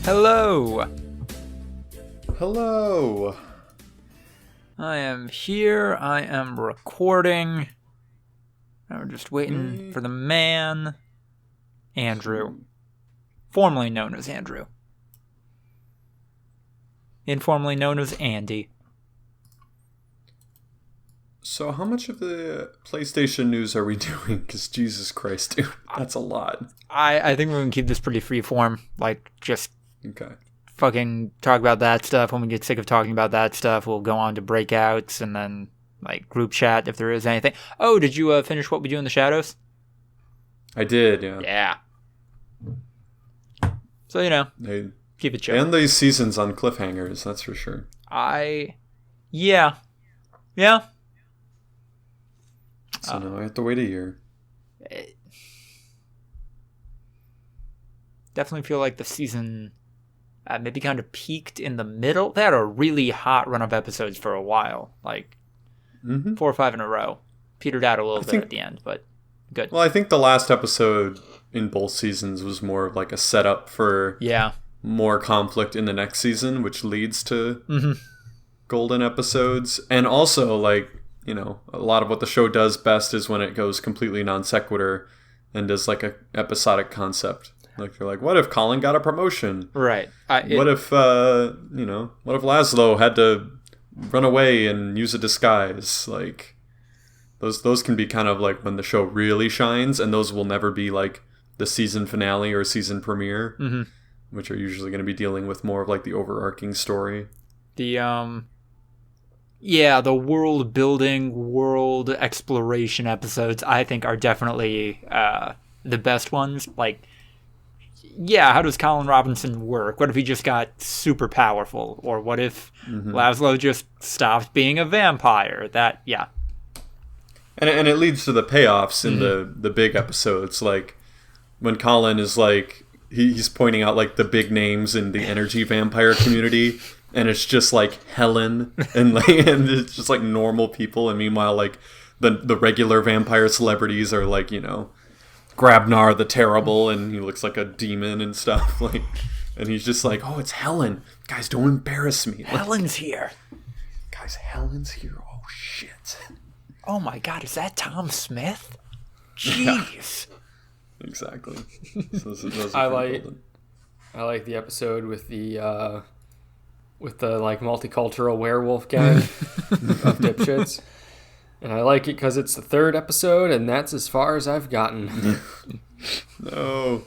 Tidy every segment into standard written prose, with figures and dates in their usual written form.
Hello. Hello. I am here. I am recording. I'm just waiting for the man, Andrew. Formerly known as Andrew. Informally known as Andy. So how much of the PlayStation news are we doing? Because Jesus Christ, dude, that's a lot. I think we're going to keep this pretty freeform. Like, just Okay. fucking talk about that stuff. When we get sick of talking about that stuff, we'll go on to breakouts and then, like, group chat if there is anything. Oh, did you finish What We Do in the Shadows? I did, yeah. Yeah. So, you know, keep it chill. And these seasons on cliffhangers, that's for sure. Yeah. So now I have to wait a year. Definitely feel like the season maybe kind of peaked in the middle. They had a really hot run of episodes for a while, like 4 or 5 in a row. Petered out a little bit at the end, but good. Well, I think the last episode in both seasons was more of like a setup for more conflict in the next season, which leads to golden episodes. And also, like, you know, a lot of what the show does best is when it goes completely non sequitur and does like a episodic concept. Like, they're like, what if Colin got a promotion? Right. What if Laszlo had to run away and use a disguise? Like, those can be kind of like when the show really shines, and those will never be like the season finale or season premiere, which are usually going to be dealing with more of like the overarching story. The world building, world exploration episodes, I think, are definitely the best ones. Like, yeah, how does Colin Robinson work? What if he just got super powerful? Or what if Laszlo just stopped being a vampire? And it leads to the payoffs in the big eepisodes, like when Colin is like, he's pointing out like the big names in the energy vampire community, and it's just like Helen and it's just like normal people, and meanwhile like the regular vampire celebrities are like, you know, Grabnar the Terrible, and he looks like a demon and stuff, like, and he's just like, oh, it's Helen, guys, don't embarrass me, Helen's here, guys, Helen's here, oh shit, oh my god, is that Tom Smith? Jeez. Yeah. Exactly. So those I like the episode with the like multicultural werewolf gang of dipshits. And I like it because it's the 3rd episode, and that's as far as I've gotten. No.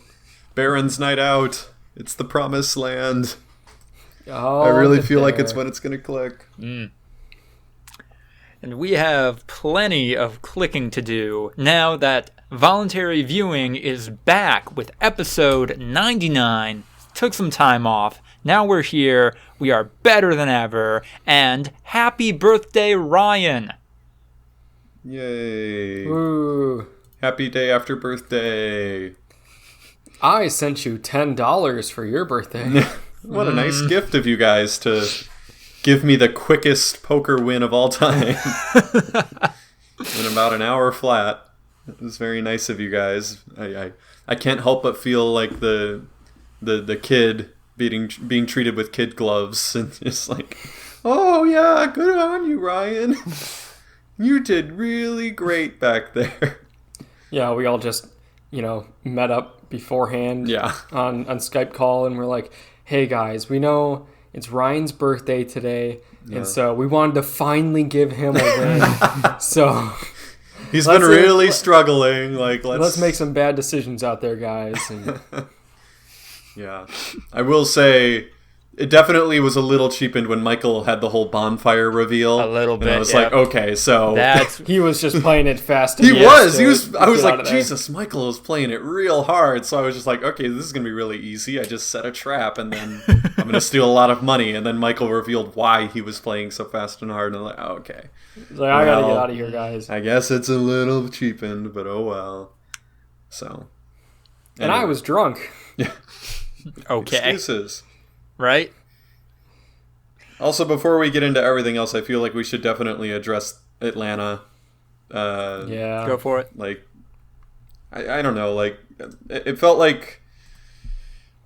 Baron's Night Out. It's the promised land. Oh, I really feel like it's when it's going to click. And we have plenty of clicking to do now that Voluntary Viewing is back with episode 99. Took some time off. Now we're here. We are better than ever. And happy birthday, Ryan. Yay. Ooh. Happy day after birthday. I sent you $10 for your birthday. What a nice gift of you guys to give me the quickest poker win of all time. In about an hour flat. It was very nice of you guys. I can't help but feel like the kid being treated with kid gloves, and just like, oh yeah, good on you, Ryan. You did really great back there. Yeah, we all just, you know, met up beforehand on Skype call, and we're like, hey guys, we know it's Ryan's birthday today, and so we wanted to finally give him a win. So he's been really struggling. Like, let's make some bad decisions out there, guys. And yeah, I will say it definitely was a little cheapened when Michael had the whole bonfire reveal. A little bit. And I was like, okay, so he was just playing it fast. He was. I was like, Jesus, Michael is playing it real hard. So I was just like, okay, this is gonna be really easy. I just set a trap, and then I'm gonna steal a lot of money. And then Michael revealed why he was playing so fast and hard. And I'm like, oh, okay. Like, I gotta get out of here, guys. I guess it's a little cheapened, but oh well. So. And I was drunk. Yeah. Okay. Excuses. Right? Also, before we get into everything else, I feel like we should definitely address Atlanta. Yeah. Go for it. Like, I don't know. Like, it felt like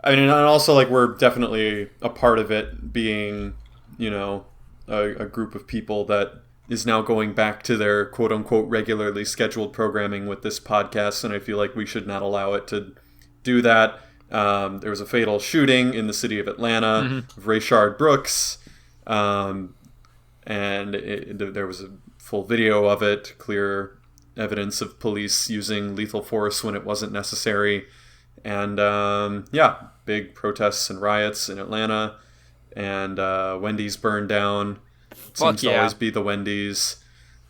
I mean, and also, like, we're definitely a part of it being, you know, a group of people that is now going back to their quote-unquote regularly scheduled programming with this podcast, and I feel like we should not allow it to do that. There was a fatal shooting in the city of Atlanta of Rayshard Brooks, and there was a full video of it, clear evidence of police using lethal force when it wasn't necessary. And big protests and riots in Atlanta, and Wendy's burned down. Seems to always be the Wendy's,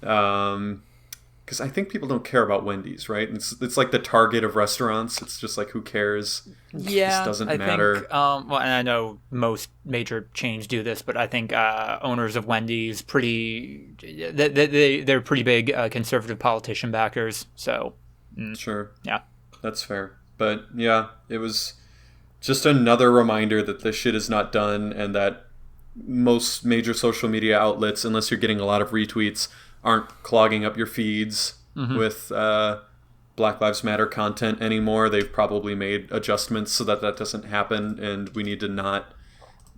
because I think people don't care about Wendy's, right? It's like the Target of restaurants. It's just like, who cares? Yeah, it doesn't matter. Think, and I know most major chains do this, but I think owners of Wendy's they're pretty big conservative politician backers. So sure, yeah, that's fair. But yeah, it was just another reminder that this shit is not done, and that most major social media outlets, unless you're getting a lot of retweets, aren't clogging up your feeds with Black Lives Matter content anymore. They've probably made adjustments so that doesn't happen, and we need to not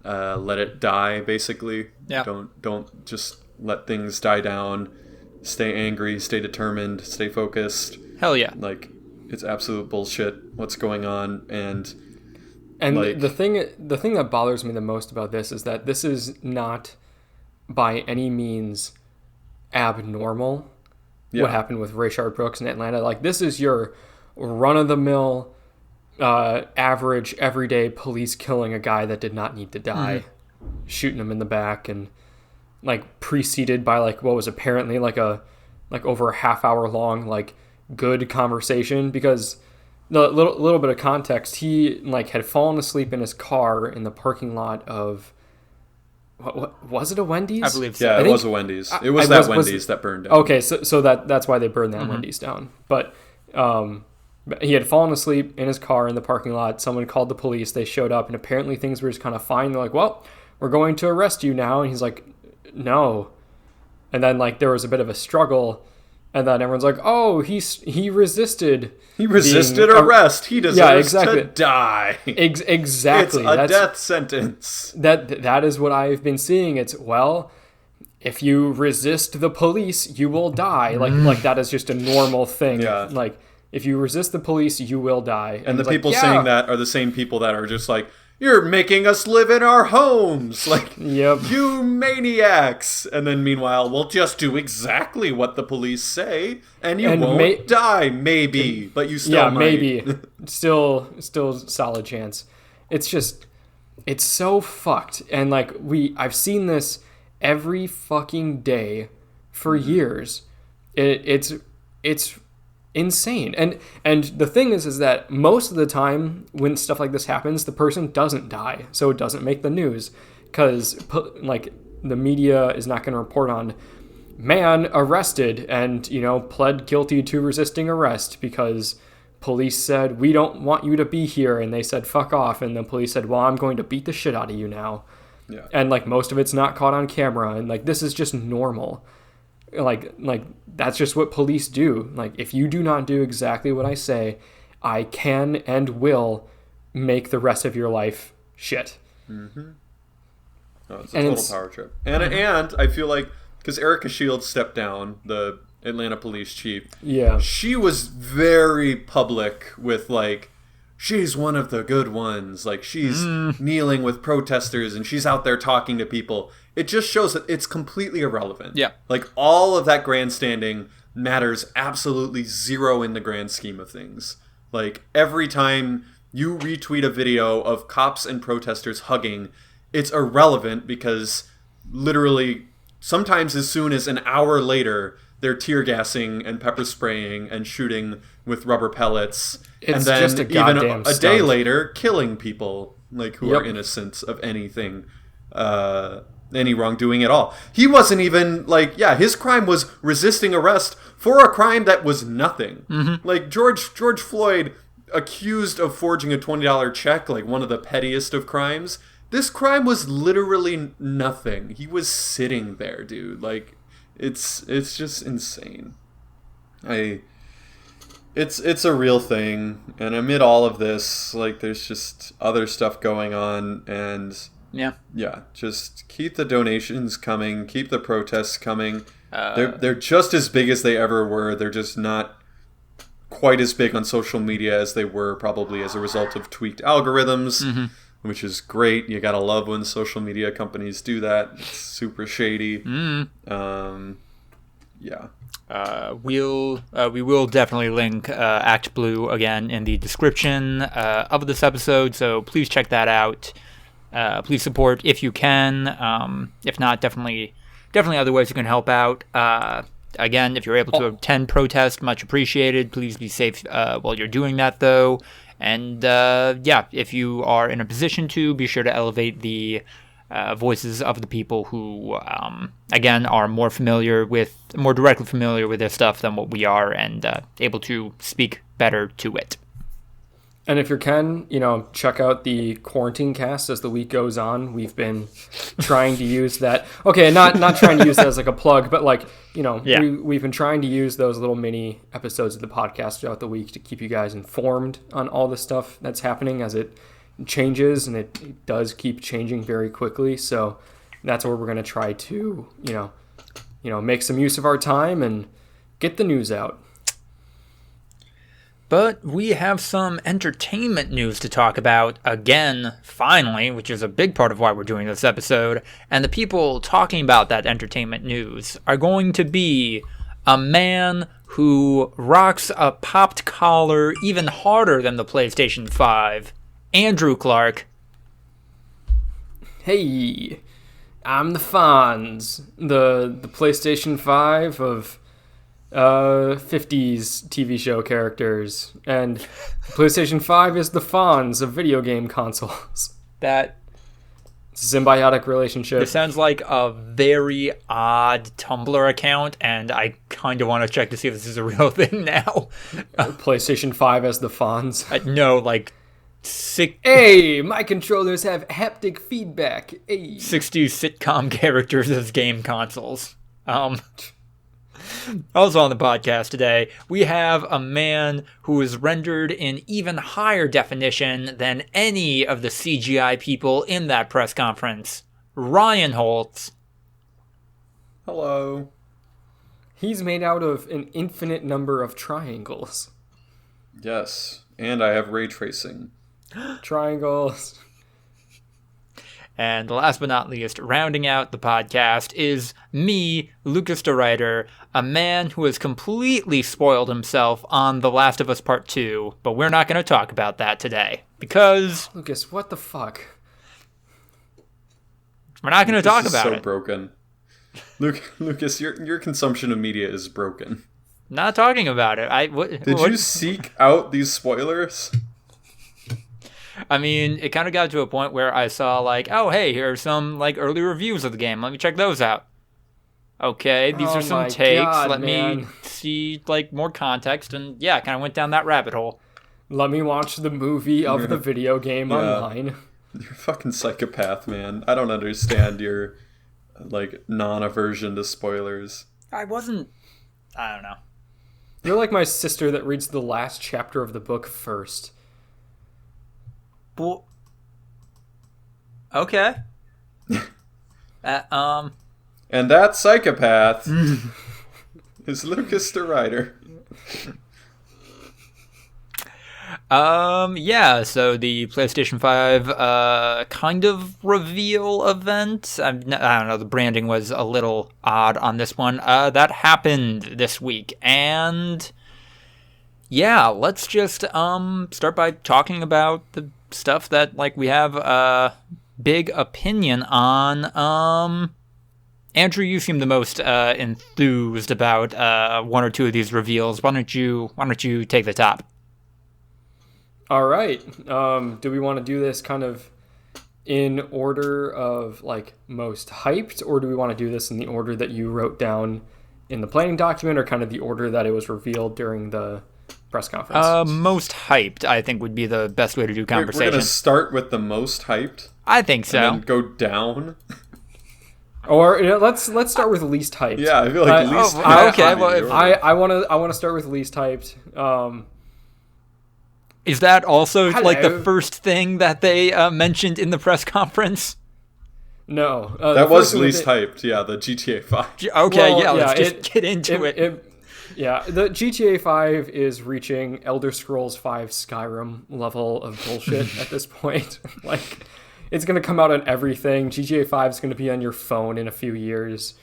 let it die, basically. Yeah. Don't just let things die down. Stay angry, stay determined, stay focused. Hell yeah. Like, it's absolute bullshit what's going on, and like, the thing that bothers me the most about this is that this is not by any means abnormal. What happened with Rayshard Brooks in Atlanta. Like, this is your run-of-the-mill average everyday police killing a guy that did not need to die, shooting him in the back, and like preceded by like what was apparently like over a half hour long like good conversation, because the little bit of context, he like had fallen asleep in his car in the parking lot of what was it, a Wendy's? I believe so. Yeah, it was a Wendy's. It was that Wendy's that burned down. Okay, so that's why they burned that Wendy's down. But he had fallen asleep in his car in the parking lot. Someone called the police. They showed up, and apparently things were just kind of fine. They're like, "Well, we're going to arrest you now." And he's like, "No." And then like there was a bit of a struggle. And then everyone's like, "Oh, he resisted. He resisted arrest. He deserves to die." Exactly. It's a death sentence. That is what I've been seeing. It's, well, if you resist the police, you will die. Like that is just a normal thing. Yeah. Like, if you resist the police, you will die. And the people saying that are the same people that are just like, "You're making us live in our homes. Like, you maniacs." And then meanwhile, we'll just do exactly what the police say, and you won't die, maybe. But you still might. Maybe. still solid chance. It's just, it's so fucked. And like, I've seen this every fucking day for years. It's insane. And the thing is that most of the time when stuff like this happens, the person doesn't die, so it doesn't make the news, because like the media is not going to report on man arrested and pled guilty to resisting arrest because police said, "We don't want you to be here," and they said, "Fuck off," and the police said, "Well, I'm going to beat the shit out of you now." Yeah. And like most of it's not caught on camera, and like this is just normal. Like that's just what police do. Like, if you do not do exactly what I say, I can and will make the rest of your life shit. Mm-hmm. Oh, it's a total power trip. And I feel like, because Erica Shields stepped down, the Atlanta police chief, she was very public with like, she's one of the good ones. Like, she's kneeling with protesters and she's out there talking to people. It just shows that it's completely irrelevant. Yeah. Like, all of that grandstanding matters absolutely zero in the grand scheme of things. Like, every time you retweet a video of cops and protesters hugging, it's irrelevant because literally sometimes as soon as an hour later, they're tear gassing and pepper spraying and shooting with rubber pellets. It's and then just a goddamn even a day later, killing people like who are innocent of anything, any wrongdoing at all. He wasn't even like, his crime was resisting arrest for a crime that was nothing. Mm-hmm. Like George Floyd, accused of forging a $20 check, like one of the pettiest of crimes. This crime was literally nothing. He was sitting there, dude. Like, it's just insane. It's a real thing, and amid all of this, like, there's just other stuff going on, and yeah, just keep the donations coming, keep the protests coming. They're just as big as they ever were. They're just not quite as big on social media as they were, probably as a result of tweaked algorithms, which is great. You gotta love when social media companies do that. It's super shady. Yeah. We will definitely link Act Blue again in the description of this episode, so please check that out. Please support if you can. If not, definitely other ways you can help out. Again, if you're able to attend protest, much appreciated. Please be safe while you're doing that, though. And if you are in a position to, be sure to elevate the voices of the people who, again, are more directly familiar with this stuff than what we are, and able to speak better to it. And if you can, check out the quarantine cast as the week goes on. We've been trying to use that. Okay, not trying to use that as like a plug, but we've been trying to use those little mini episodes of the podcast throughout the week to keep you guys informed on all the stuff that's happening as it changes, and it does keep changing very quickly. So that's where we're going to try to, make some use of our time and get the news out. But we have some entertainment news to talk about again, finally, which is a big part of why we're doing this episode. And the people talking about that entertainment news are going to be a man who rocks a popped collar even harder than the PlayStation 5, Andrew Clark. Hey, I'm the Fonz, the PlayStation 5 of 50s TV show characters, and PlayStation 5 is the Fonz of video game consoles. That symbiotic relationship. It sounds like a very odd Tumblr account, and I kind of want to check to see if this is a real thing now. PlayStation 5 as the Fonz. No, like sick. Hey, my controllers have haptic feedback. Hey. 60s sitcom characters as game consoles. Also on the podcast today, we have a man who is rendered in even higher definition than any of the CGI people in that press conference. Ryan Holtz. Hello. He's made out of an infinite number of triangles. Yes, and I have ray tracing. Triangles. And last but not least, rounding out the podcast is me, Lucas DeRuyter, a man who has completely spoiled himself on The Last of Us Part 2, but we're not going to talk about that today, because... Lucas, what the fuck? We're not going to talk about it. So broken. Lucas, your consumption of media is broken. Not talking about it. Did you seek out these spoilers? I mean, it kind of got to a point where I saw, like, oh, hey, here are some, like, early reviews of the game. Let me check those out. Okay, these are some takes. Let me see, like, more context. And, yeah, kind of went down that rabbit hole. Let me watch the movie of the video game online. You're a fucking psychopath, man. I don't understand your, like, non-aversion to spoilers. I don't know. You're like my sister that reads the last chapter of the book first. Well, okay. And that psychopath is Lucas DeRuyter. Yeah, so the PlayStation 5 kind of reveal event. I don't know, the branding was a little odd on this one. That happened this week, and yeah, let's just start by talking about the stuff that, like, we have a big opinion on. Andrew, you seem the most enthused about one or two of these reveals. Why don't you take the top? All right. Do we want to do this kind of in order of, like, most hyped, or do we want to do this in the order that you wrote down in the planning document, or kind of the order that it was revealed during the press conference? Most hyped, I think, would be the best way to do conversation. We're going to start with the most hyped? I think so. And then go down? Or let's start with least hyped. Yeah, I feel like least. Okay, well, I want to start with least hyped. Is that also like the first thing that they mentioned in the press conference? No, that was least hyped. Yeah, the GTA 5. Okay, well, let's just get into it. Yeah, the GTA 5 is reaching Elder Scrolls 5 Skyrim level of bullshit at this point. Like, it's going to come out on everything. GTA 5 is going to be on your phone in a few years.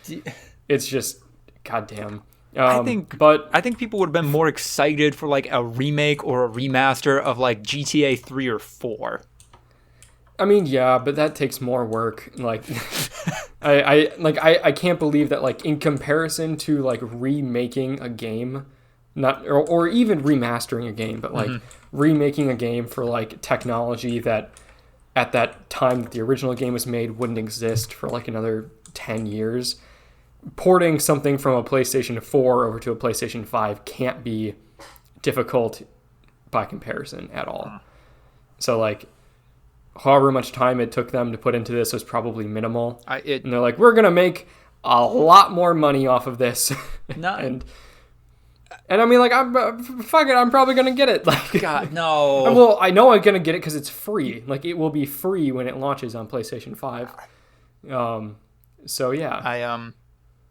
It's just, goddamn. I think people would have been more excited for like a remake or a remaster of like GTA 3 or 4. I mean, yeah, but that takes more work. Like, I can't believe that, like, in comparison to like remaking a game, or even remastering a game, but like remaking a game for like technology that at that time that the original game was made wouldn't exist for like another 10 years. Porting something from a PlayStation 4 over to a PlayStation 5 can't be difficult by comparison at all. So like, however much time it took them to put into this was probably minimal. And they're like, we're going to make a lot more money off of this. And I mean, like, fuck it, I'm probably going to get it. Like, God, no. Well, I know I'm going to get it because it's free. Like, it will be free when it launches on PlayStation 5. So, yeah.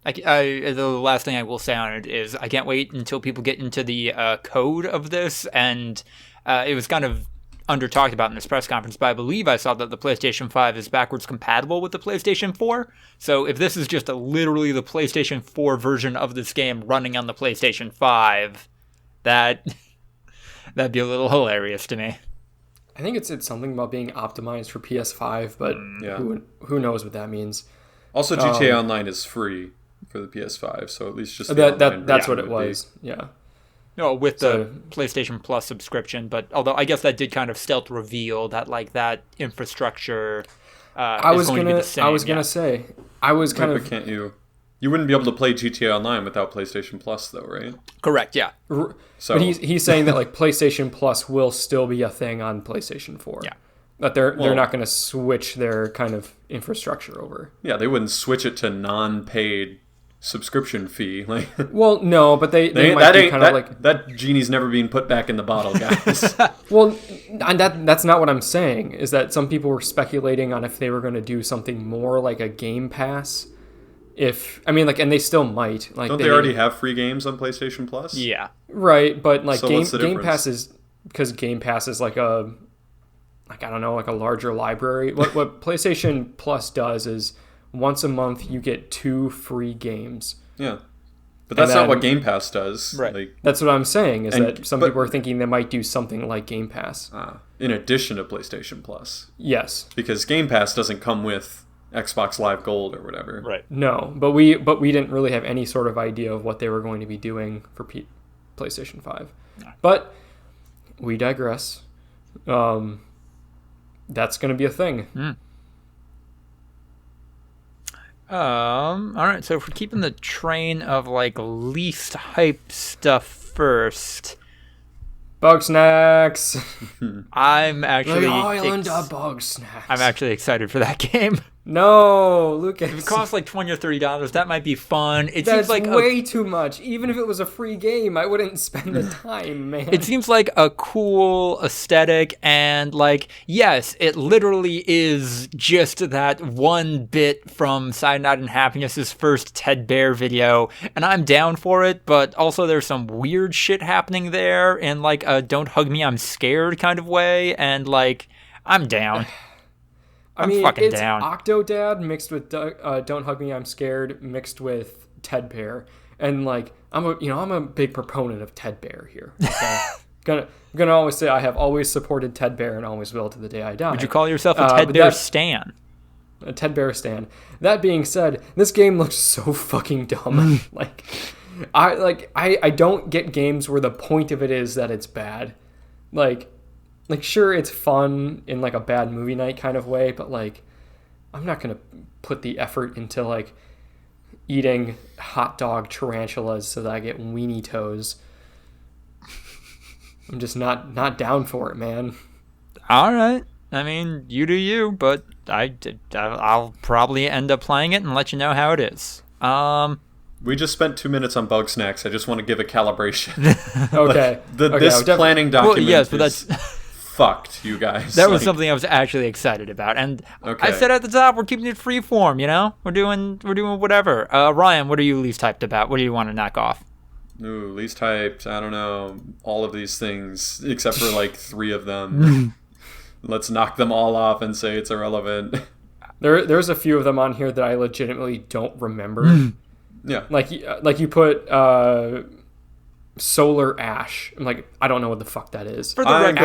The last thing I will say on it is I can't wait until people get into the code of this. And it was kind of under-talked about in this press conference, but I believe I saw that the PlayStation 5 is backwards compatible with the PlayStation 4. So if this is just literally the PlayStation 4 version of this game running on the PlayStation 5, that'd be a little hilarious to me. I think it's something about being optimized for PS5, but who knows what that means. Also, GTA Online is free for the PS5, so at least just that's what it was. Yeah. No, with the PlayStation Plus subscription, but although I guess that did kind of stealth reveal that like that infrastructure is going to be the same. I was gonna say, But can't you wouldn't be able to play GTA Online without PlayStation Plus, though, right? Correct. Yeah. So, but he's saying that like PlayStation Plus will still be a thing on PlayStation 4. Yeah. That they're not going to switch their kind of infrastructure over. Yeah, they wouldn't switch it to non-paid subscription fee. Like, well, no, but they might be kind of like that genie's never being put back in the bottle, guys. Well, and that's not what I'm saying. Is that some people were speculating on if they were going to do something more like a Game Pass. And they still might. Like, don't they already have free games on PlayStation Plus? Yeah, right. But like Game Pass is because Game Pass is like a larger library. What PlayStation Plus does is once a month you get 2 free games. Yeah. But that's not what Game Pass does. Right. Like, that's what I'm saying, that some people are thinking they might do something like Game Pass. In addition to PlayStation Plus. Yes. Because Game Pass doesn't come with Xbox Live Gold or whatever. Right. No, but we didn't really have any sort of idea of what they were going to be doing for PlayStation 5. No. But we digress. That's going to be a thing. All right, so if we're keeping the train of like least hype stuff first, Bug Snacks. I'm actually Island of Bug Snacks. I'm actually excited for that game. No, Lucas. If it costs like $20 or $30, that might be fun. That's seems like way too much. Even if it was a free game, I wouldn't spend the time, man. It seems like a cool aesthetic, and like, yes, it literally is just that one bit from Cyanide and Happiness's first Ted Bear video, and I'm down for it, but also there's some weird shit happening there in like a don't hug me, I'm scared kind of way, and like, I'm down. I mean, it's down. Octodad mixed with Don't Hug Me, I'm Scared mixed with Ted Bear, and like I'm a big proponent of Ted Bear here. Okay? gonna always say I have always supported Ted Bear and always will to the day I die. Would you call yourself a Ted Bear stan? A Ted Bear stan. That being said, this game looks so fucking dumb. I don't get games where the point of it is that it's bad. Like sure, it's fun in like a bad movie night kind of way, but like I'm not gonna put the effort into like eating hot dog tarantulas so that I get weenie toes. I'm just not down for it, man. All right. I mean, you do you, but I'll probably end up playing it and let you know how it is. We just spent 2 minutes on Bug Snacks. I just want to give a calibration. Okay. This planning document that's fucked, you guys. That was something I was actually excited about, and I said at the top, we're keeping it free form. We're doing whatever. Ryan, what are you least hyped about? What do you want to knock off? Ooh, least hyped. I don't know. All of these things, except for like 3 of them. Let's knock them all off and say it's irrelevant. There's a few of them on here that I legitimately don't remember. Yeah. Like you put Solar Ash. I'm like, I don't know what the fuck that is. For the record,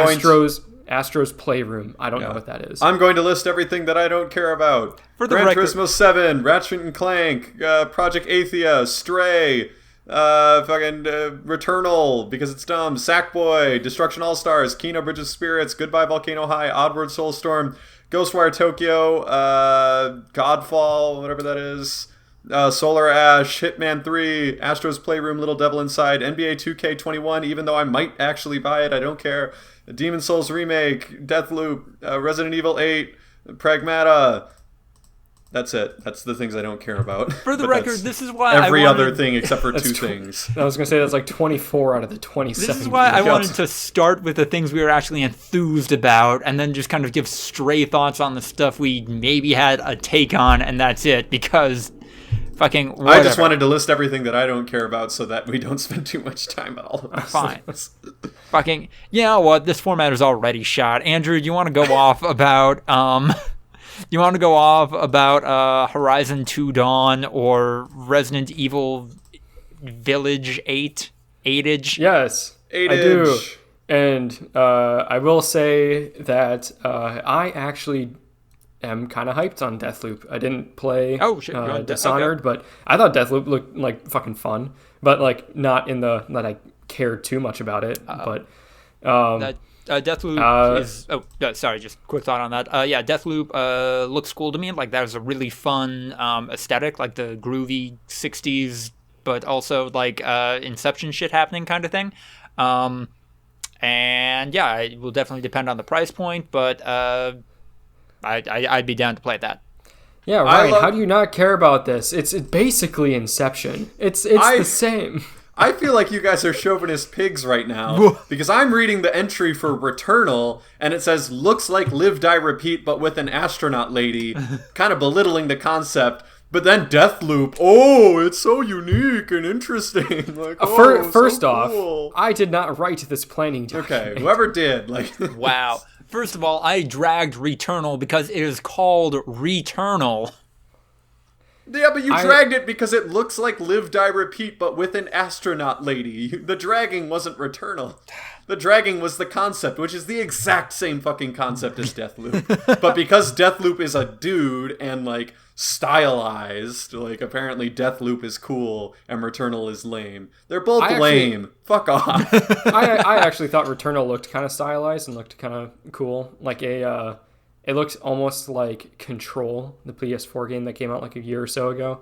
Astro's Playroom. I don't know what that is. I'm going to list everything that I don't care about. For the Gran record, Turismo 7, Ratchet and Clank, Project Athia, Stray, Returnal, because it's dumb, Sackboy, Destruction All-Stars, Kino Bridge of Spirits, Goodbye Volcano High, Oddworld Soulstorm, Ghostwire Tokyo, Godfall, whatever that is, Solar Ash, Hitman 3, Astro's Playroom, Little Devil Inside, NBA 2K21, even though I might actually buy it, I don't care, Demon Souls Remake, Deathloop, Resident Evil 8, Pragmata. That's it. That's the things I don't care about. For the record, this is why every other thing except for 2 things. I was going to say that's like 24 out of the 27. This is why I wanted to start with the things we were actually enthused about and then just kind of give stray thoughts on the stuff we maybe had a take on, and that's it, because fucking whatever. I just wanted to list everything that I don't care about so that we don't spend too much time on all of this. Fine. Fucking, you know what? This format is already shot. Andrew, you want to go off about... You want to go off about Horizon 2 Dawn or Resident Evil Village 8-age? Yes, 8-age. I do. And I will say that I actually am kind of hyped on Deathloop. I didn't play Dishonored, but I thought Deathloop looked like fucking fun. But like not in the that I cared too much about it. Deathloop is... Oh, sorry, just quick thought on that. Deathloop looks cool to me. Like, that was a really fun aesthetic, like the groovy 60s, but also, like, Inception shit happening kind of thing. And, yeah, it will definitely depend on the price point, but I'd be down to play that. Yeah, Ryan, how do you not care about this? It's basically Inception. It's the same. I feel like you guys are chauvinist pigs right now because I'm reading the entry for Returnal and it says, looks like Live, Die, Repeat, but with an astronaut lady, kind of belittling the concept. But then Deathloop, it's so unique and interesting. Like, first so off, cool. I did not write this planning document. Okay, whoever did. Wow. First of all, I dragged Returnal because it is called Returnal. Yeah, but you dragged it because it looks like Live, Die, Repeat, but with an astronaut lady. The dragging wasn't Returnal. The dragging was the concept, which is the exact same fucking concept as Deathloop. But because Deathloop is a dude and, like, stylized, like, apparently Deathloop is cool and Returnal is lame. They're both lame. Fuck off. I actually thought Returnal looked kind of stylized and looked kind of cool. Like it looks almost like Control, the PS4 game that came out like a year or so ago.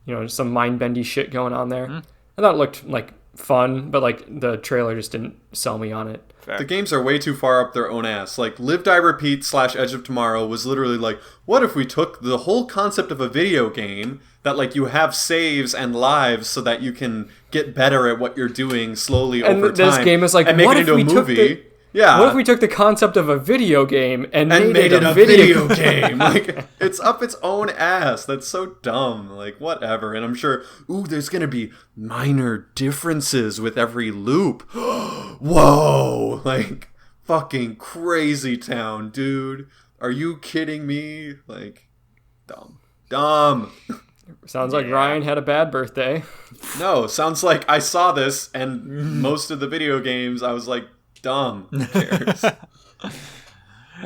You know, some mind-bendy shit going on there. I thought it looked like fun, but like the trailer just didn't sell me on it. Fair. The games are way too far up their own ass. Like, Live, Die, Repeat / Edge of Tomorrow was literally like, what if we took the whole concept of a video game that, like, you have saves and lives so that you can get better at what you're doing slowly over time. And this game is like, and make it into a movie. What if we took the concept of a video game and made it a video game? Like, it's up its own ass. That's so dumb. Like, whatever. And I'm sure, there's going to be minor differences with every loop. Whoa! Like, fucking crazy town, dude. Are you kidding me? Like, dumb. Sounds like Ryan had a bad birthday. No, sounds like I saw this and most of the video games I was like, dumb. Who cares? And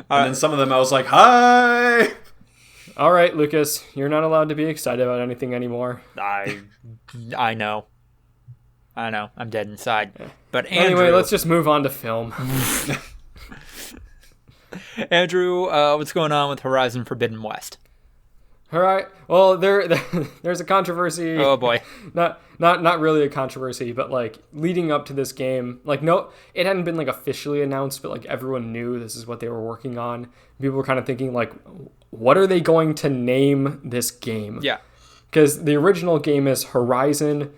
then some of them I was like, hi! All right, Lucas, you're not allowed to be excited about anything anymore. I know. I'm dead inside. Yeah. But Andrew, anyway, let's just move on to film. Andrew, what's going on with Horizon Forbidden West? All right. Well, there's a controversy. Oh boy. Not really a controversy, but like leading up to this game, like no, it hadn't been like officially announced, but like everyone knew this is what they were working on. People were kind of thinking like, what are they going to name this game? Yeah. Because the original game is Horizon: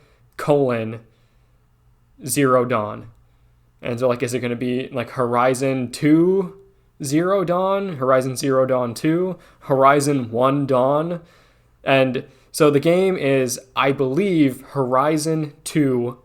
Zero Dawn, and so like, is it going to be like Horizon 2? Zero Dawn, Horizon Zero Dawn 2, Horizon 1 Dawn. And so the game is, I believe, Horizon 2: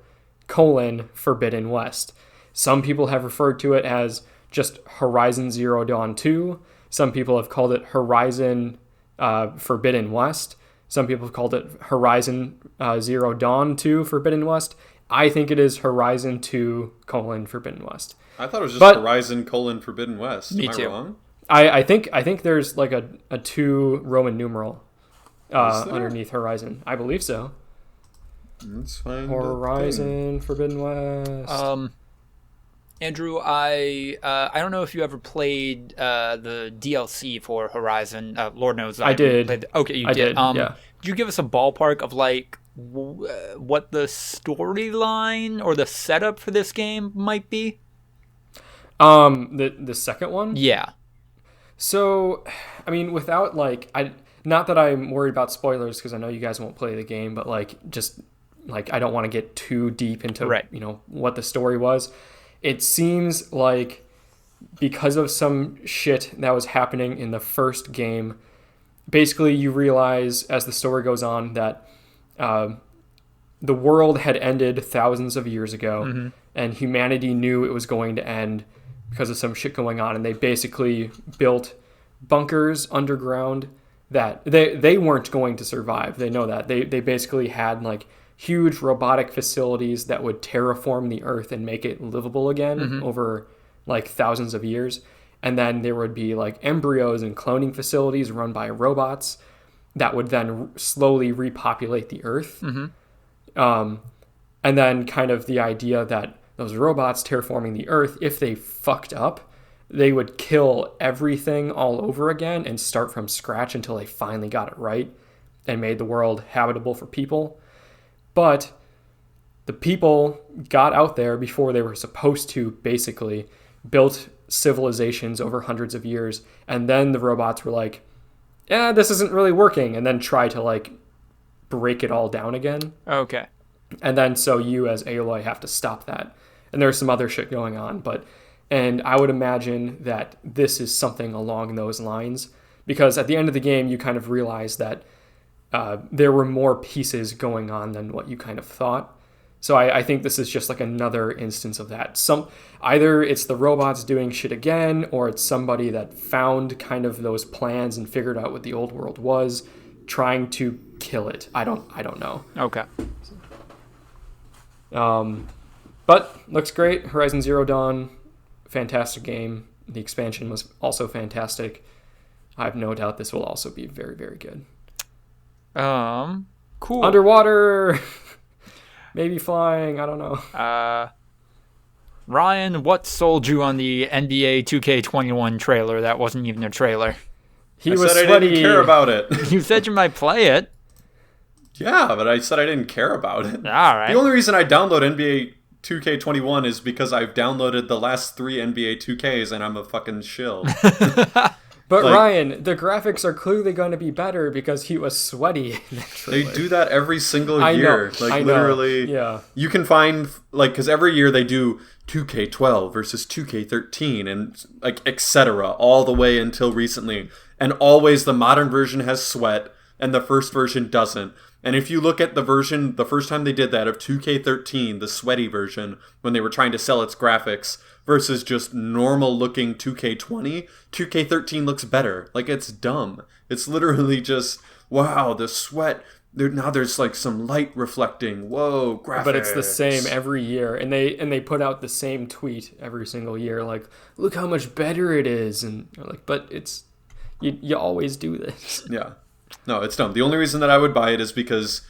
Forbidden West. Some people have referred to it as just Horizon Zero Dawn 2. Some people have called it Horizon Forbidden West. Some people have called it Horizon Zero Dawn 2 Forbidden West. I think it is Horizon 2: Forbidden West. I thought it was just Horizon: Forbidden West. Me Am too. I wrong? I think there's like a 2 Roman numeral underneath Horizon. I believe so. Let's find Horizon Forbidden West. Andrew, I don't know if you ever played the DLC for Horizon. Lord knows I did. Played. Okay, you I did. did, yeah. Could you give us a ballpark of like what the storyline or the setup for this game might be? The second one? Yeah. So, I mean, without like, not that I'm worried about spoilers because I know you guys won't play the game, but like, just like, I don't want to get too deep into what the story was. It seems like because of some shit that was happening in the first game, basically you realize as the story goes on that the world had ended thousands of years ago, and humanity knew it was going to end because of some shit going on, and they basically built bunkers underground that they weren't going to survive. They know that. They basically had like huge robotic facilities that would terraform the earth and make it livable again over like thousands of years. And then there would be like embryos and cloning facilities run by robots that would then slowly repopulate the earth. And then kind of the idea that those robots terraforming the earth, if they fucked up, they would kill everything all over again and start from scratch until they finally got it right and made the world habitable for people. But the people got out there before they were supposed to, basically, built civilizations over hundreds of years, and then the robots were like, this isn't really working, and then try to like break it all down again. Okay. And then so you as Aloy have to stop that. And there's some other shit going on, and I would imagine that this is something along those lines, because at the end of the game you kind of realize that there were more pieces going on than what you kind of thought. So I think this is just like another instance of that. Either it's the robots doing shit again, or it's somebody that found kind of those plans and figured out what the old world was, trying to kill it. I don't know. Okay. But looks great. Horizon Zero Dawn, fantastic game. The expansion was also fantastic. I have no doubt this will also be very, very good. Cool. Underwater, maybe flying. I don't know. Ryan, what sold you on the NBA 2K21 trailer? That wasn't even a trailer. I said I didn't care about it. You said you might play it. Yeah, but I said I didn't care about it. All right. The only reason I download NBA 2K21 is because I've downloaded the last 3 NBA 2Ks and I'm a fucking shill. But like, Ryan, the graphics are clearly going to be better because he was sweaty. They do that every single year. I know. Literally, yeah. You can find, like, because every year they do 2K12 versus 2K13 and, like, etc. all the way until recently. And always the modern version has sweat and the first version doesn't. And if you look at the version, the first time they did that of 2K13, the sweaty version, when they were trying to sell its graphics, versus just normal looking 2K20, 2K13 looks better. Like, it's dumb. It's literally just, wow, the sweat. Now there's like some light reflecting. Whoa, graphics. But it's the same every year. And they put out the same tweet every single year. Like, look how much better it is. And you're like, but it's, you always do this. Yeah. No, it's dumb. The only reason that I would buy it is because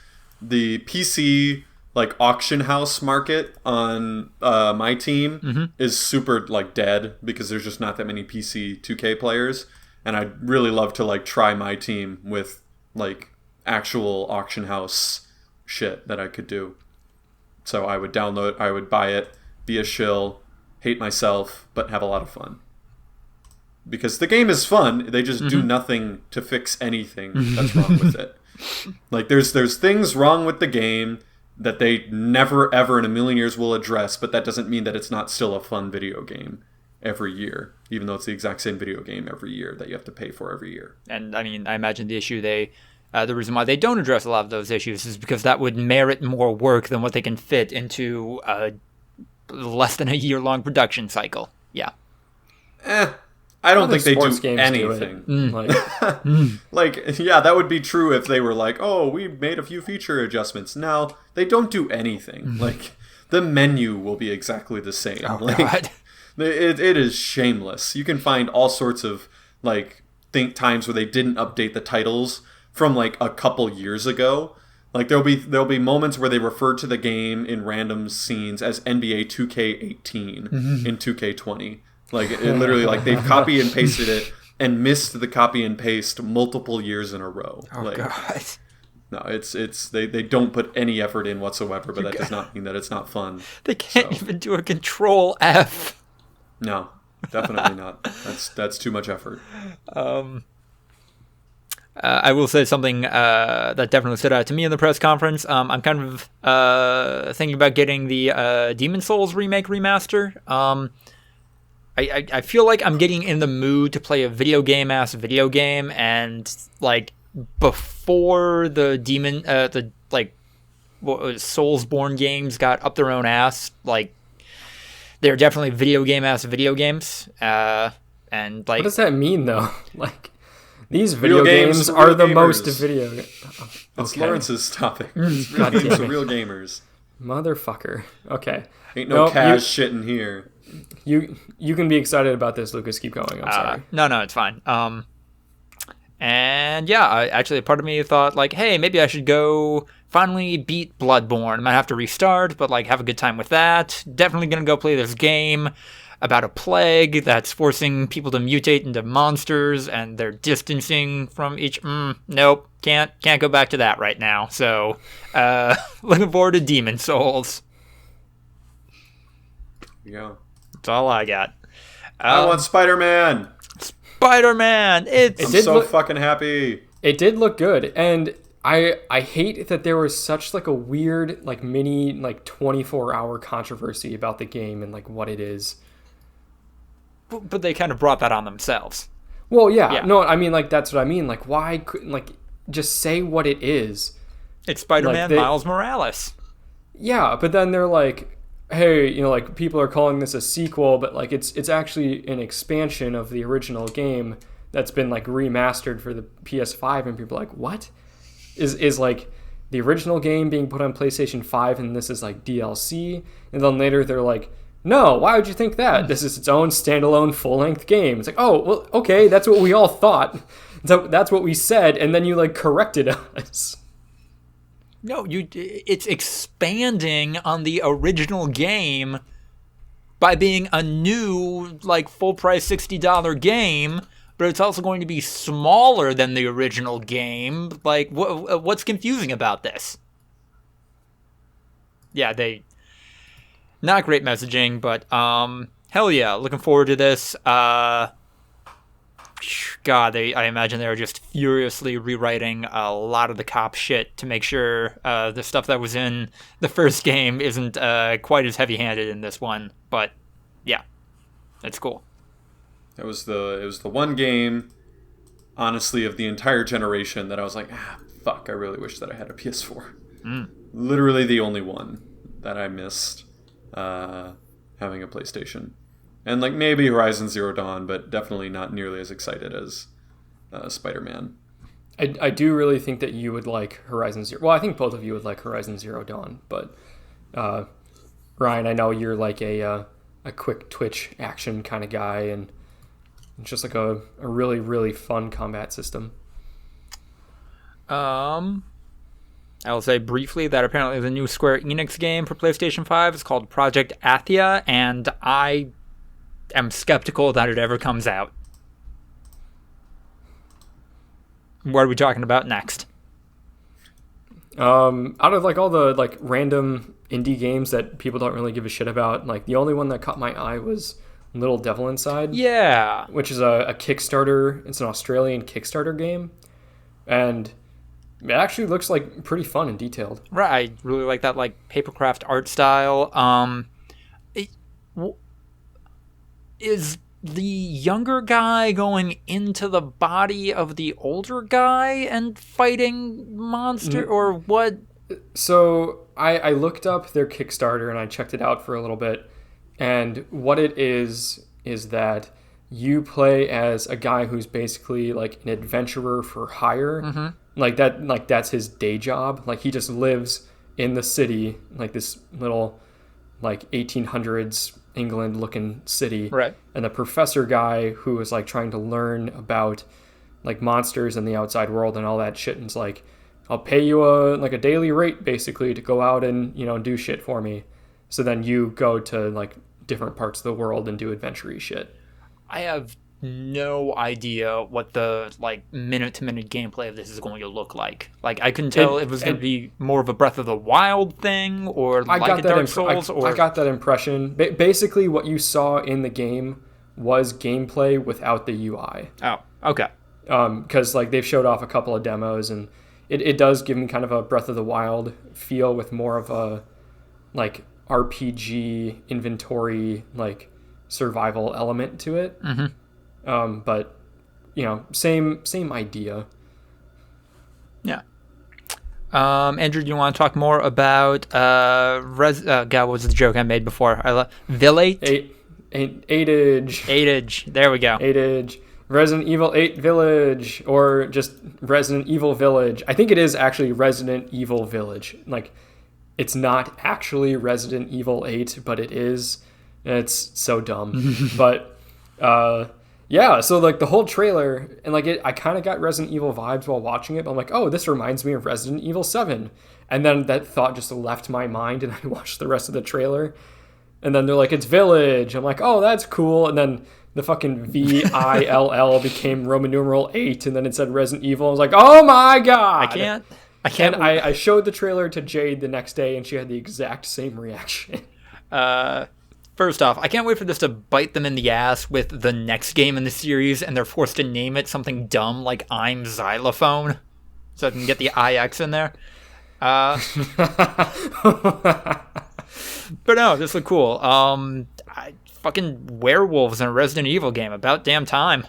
the PC like auction house market on my team is super like dead because there's just not that many PC 2K players, and I'd really love to like try my team with like actual auction house shit that I could do. So I would download, I would buy it, be a shill, hate myself, but have a lot of fun. Because the game is fun, they just do nothing to fix anything that's wrong with it. Like there's things wrong with the game that they never ever in a million years will address, but that doesn't mean that it's not still a fun video game every year, even though it's the exact same video game every year that you have to pay for every year. And I mean, I imagine the reason why they don't address a lot of those issues is because that would merit more work than what they can fit into a less than a year-long production cycle. Yeah. I don't think they do anything. Like, yeah, that would be true if they were like, oh, we made a few feature adjustments. No, they don't do anything. Like, the menu will be exactly the same. Oh, like, God. It is shameless. You can find all sorts of, like, times where they didn't update the titles from, like, a couple years ago. Like, there'll be moments where they refer to the game in random scenes as NBA 2K18 in 2K20. Like, it literally, like, they've copy and pasted it and missed the copy and paste multiple years in a row. Oh, like, God. No, they don't put any effort in whatsoever, but that does not mean that it's not fun. They can't even do a Control F. No, definitely not. That's too much effort. I will say something that definitely stood out to me in the press conference. I'm kind of thinking about getting the Demon Souls remake remaster. I feel like I'm getting in the mood to play a video game, and like before the Soulsborne games got up their own ass, like they're definitely video games. And like, what does that mean though? Like, these video games are the most video. That's Lawrence's topic. Video games are real gamers. Motherfucker. Okay. Ain't no cash shit in here. You can be excited about this, Lucas. Keep going. I'm sorry. No, it's fine. And yeah, actually, a part of me thought like, hey, maybe I should go finally beat Bloodborne. I might have to restart, but like have a good time with that. Definitely gonna go play this game about a plague that's forcing people to mutate into monsters, and they're distancing from each. Nope, can't go back to that right now. So, looking forward to Demon Souls. Yeah. That's all I got. I want Spider-Man. Spider-Man. I'm so fucking happy. It did look good, and I hate that there was such like a weird like mini like 24-hour controversy about the game and like what it is. But they kind of brought that on themselves. Well, yeah. No, I mean like that's what I mean. Like why couldn't like just say what it is? It's Spider-Man Miles Morales. Yeah, but then they're like, hey, you know, like people are calling this a sequel, but like it's actually an expansion of the original game that's been like remastered for the PS5, and people are like, what? Is like the original game being put on PlayStation 5 and this is like DLC? And then later they're like, no, why would you think that? This is its own standalone full-length game. It's like, oh, well, okay, that's what we all thought. So that's what we said, and then you like corrected us. No, it's expanding on the original game by being a new, like, full-price $60 game, but it's also going to be smaller than the original game. Like, what's confusing about this? Yeah, not great messaging, but, hell yeah, looking forward to this. God, I imagine they're just furiously rewriting a lot of the cop shit to make sure the stuff that was in the first game isn't quite as heavy-handed in this one. But yeah, it's cool. It was the one game, honestly, of the entire generation that I was like, fuck, I really wish that I had a PS4. Literally the only one that I missed having a PlayStation. And like maybe Horizon Zero Dawn, but definitely not nearly as excited as Spider-Man. I do really think that you would like Horizon Zero. Well, I think both of you would like Horizon Zero Dawn, but Ryan, I know you're like a quick twitch action kind of guy, and it's just like a really, really fun combat system. I will say briefly that apparently the new Square Enix game for PlayStation 5 is called Project Athia, and I am skeptical that it ever comes out. What are we talking about next? Out of like all the like random indie games that people don't really give a shit about, like the only one that caught my eye was Little Devil Inside. Yeah. Which is a Kickstarter. It's an Australian Kickstarter game. And it actually looks like pretty fun and detailed. Right. I really like that like papercraft art style. Is the younger guy going into the body of the older guy and fighting monster or what? So I looked up their Kickstarter and I checked it out for a little bit. And what it is that you play as a guy who's basically like an adventurer for hire. Mm-hmm. Like that's his day job. Like he just lives in the city, like this little like 1800s England looking city. Right. And the professor guy who is like trying to learn about like monsters in the outside world and all that shit, and it's like, I'll pay you a daily rate basically to go out and, you know, do shit for me. So then you go to like different parts of the world and do adventure-y shit. I have no idea what the like minute-to-minute gameplay of this is going to look like. Like I couldn't tell it was going to be more of a Breath of the Wild thing or like a Dark Souls. I got that impression. Basically, what you saw in the game was gameplay without the UI. Oh, okay. Because like they've showed off a couple of demos, and it does give me kind of a Breath of the Wild feel with more of a like RPG inventory like survival element to it. Mm-hmm. But you know, same idea. Yeah. Andrew, do you want to talk more about God, what was the joke I made before? Village? 8-age. 8-age. There we go. 8-age. Resident Evil 8 Village, or just Resident Evil Village. I think it is actually Resident Evil Village. Like, it's not actually Resident Evil 8, but it is. It's so dumb. But, yeah, so like the whole trailer, and like I kind of got Resident Evil vibes while watching it, but I'm like, oh, this reminds me of Resident Evil 7. And then that thought just left my mind, and I watched the rest of the trailer. And then they're like, it's Village. I'm like, oh, that's cool. And then the fucking VILL became Roman numeral 8, and then it said Resident Evil. I was like, oh my god! I can't. And I showed the trailer to Jade the next day, and she had the exact same reaction. First off, I can't wait for this to bite them in the ass with the next game in the series, and they're forced to name it something dumb like I'm Xylophone, so I can get the IX in there. But no, this looked cool. Fucking werewolves in a Resident Evil game. About damn time.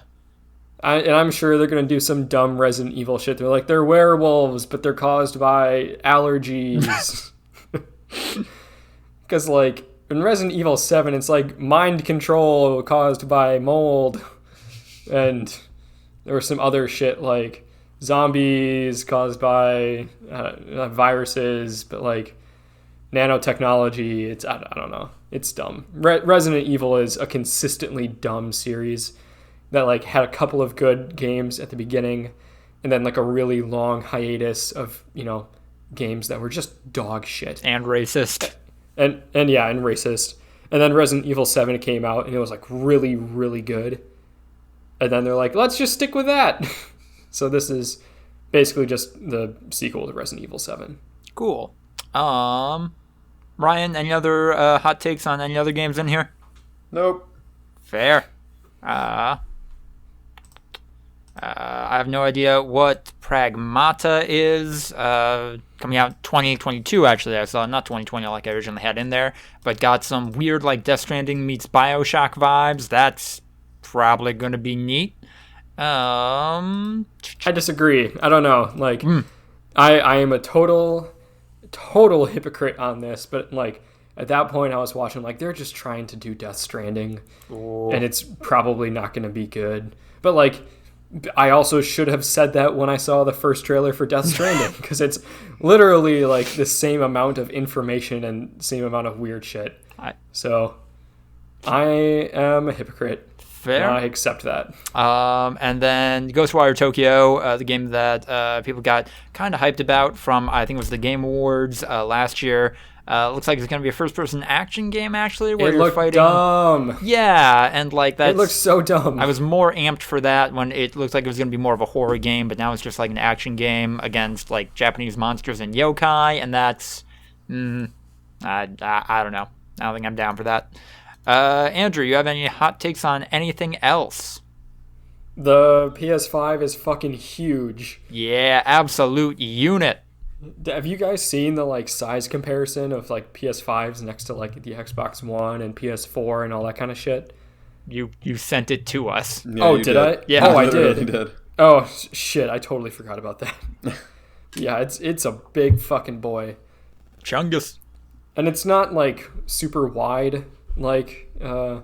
And I'm sure they're going to do some dumb Resident Evil shit. They're like, they're werewolves, but they're caused by allergies. Because, like, in Resident Evil 7, it's like mind control caused by mold. And there was some other shit like zombies caused by viruses, but like nanotechnology. It's I don't know. It's dumb. Resident Evil is a consistently dumb series that like had a couple of good games at the beginning, and then like a really long hiatus of, you know, games that were just dog shit and racist. And racist. And then Resident Evil 7 came out, and it was like really, really good. And then they're like, let's just stick with that. So this is basically just the sequel to Resident Evil 7. Cool. Ryan, any other hot takes on any other games in here? Nope. Fair. I have no idea what Pragmata is. Coming out 2022, actually, I saw, not 2020 like I originally had in there, but got some weird, like, Death Stranding meets Bioshock vibes. That's probably going to be neat. I disagree. I don't know. Like, I am a total hypocrite on this, but, like, at that point I was watching, like, they're just trying to do Death Stranding, and it's probably not going to be good. But, like, I also should have said that when I saw the first trailer for Death Stranding, because it's literally like the same amount of information and same amount of weird shit. So I am a hypocrite. Fair. I accept that. And then Ghostwire Tokyo, the game that people got kind of hyped about from, I think it was the Game Awards last year. Looks like it's going to be a first-person action game, actually, where you're fighting. Dumb. Yeah, and like that. It looks so dumb. I was more amped for that when it looked like it was going to be more of a horror game, but now it's just like an action game against like Japanese monsters and yokai, and that's, I don't know. I don't think I'm down for that. Andrew, you have any hot takes on anything else? The PS5 is fucking huge. Yeah, absolute unit. Have you guys seen the like size comparison of like PS5s next to like the Xbox One and PS4 and all that kind of shit? You sent it to us. Yeah, oh, did I? Yeah, oh, I did. Oh shit! I totally forgot about that. Yeah, it's a big fucking boy. Chungus. And it's not like super wide like the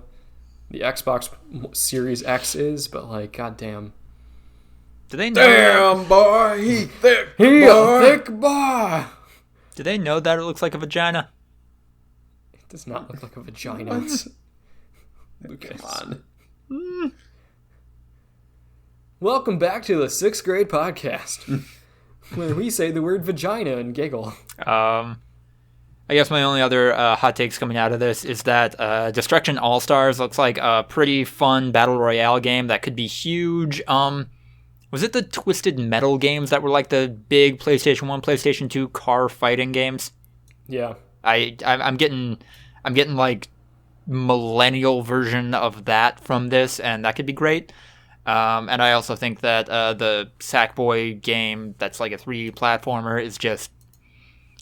Xbox Series X is, but like goddamn. Do they know? Damn boy, he thick. He boy. a thick boy. Do they know that it looks like a vagina? It does not look like a vagina. Lucas. Come on. Welcome back to the 6th grade podcast, where we say the word vagina and giggle. I guess my only other hot takes coming out of this is that Destruction All-Stars looks like a pretty fun battle royale game that could be huge. Was it the Twisted Metal games that were like the big PlayStation 1, PlayStation 2 car fighting games? Yeah. I'm getting like millennial version of that from this, and that could be great. And I also think that the Sackboy game that's like a 3D platformer is just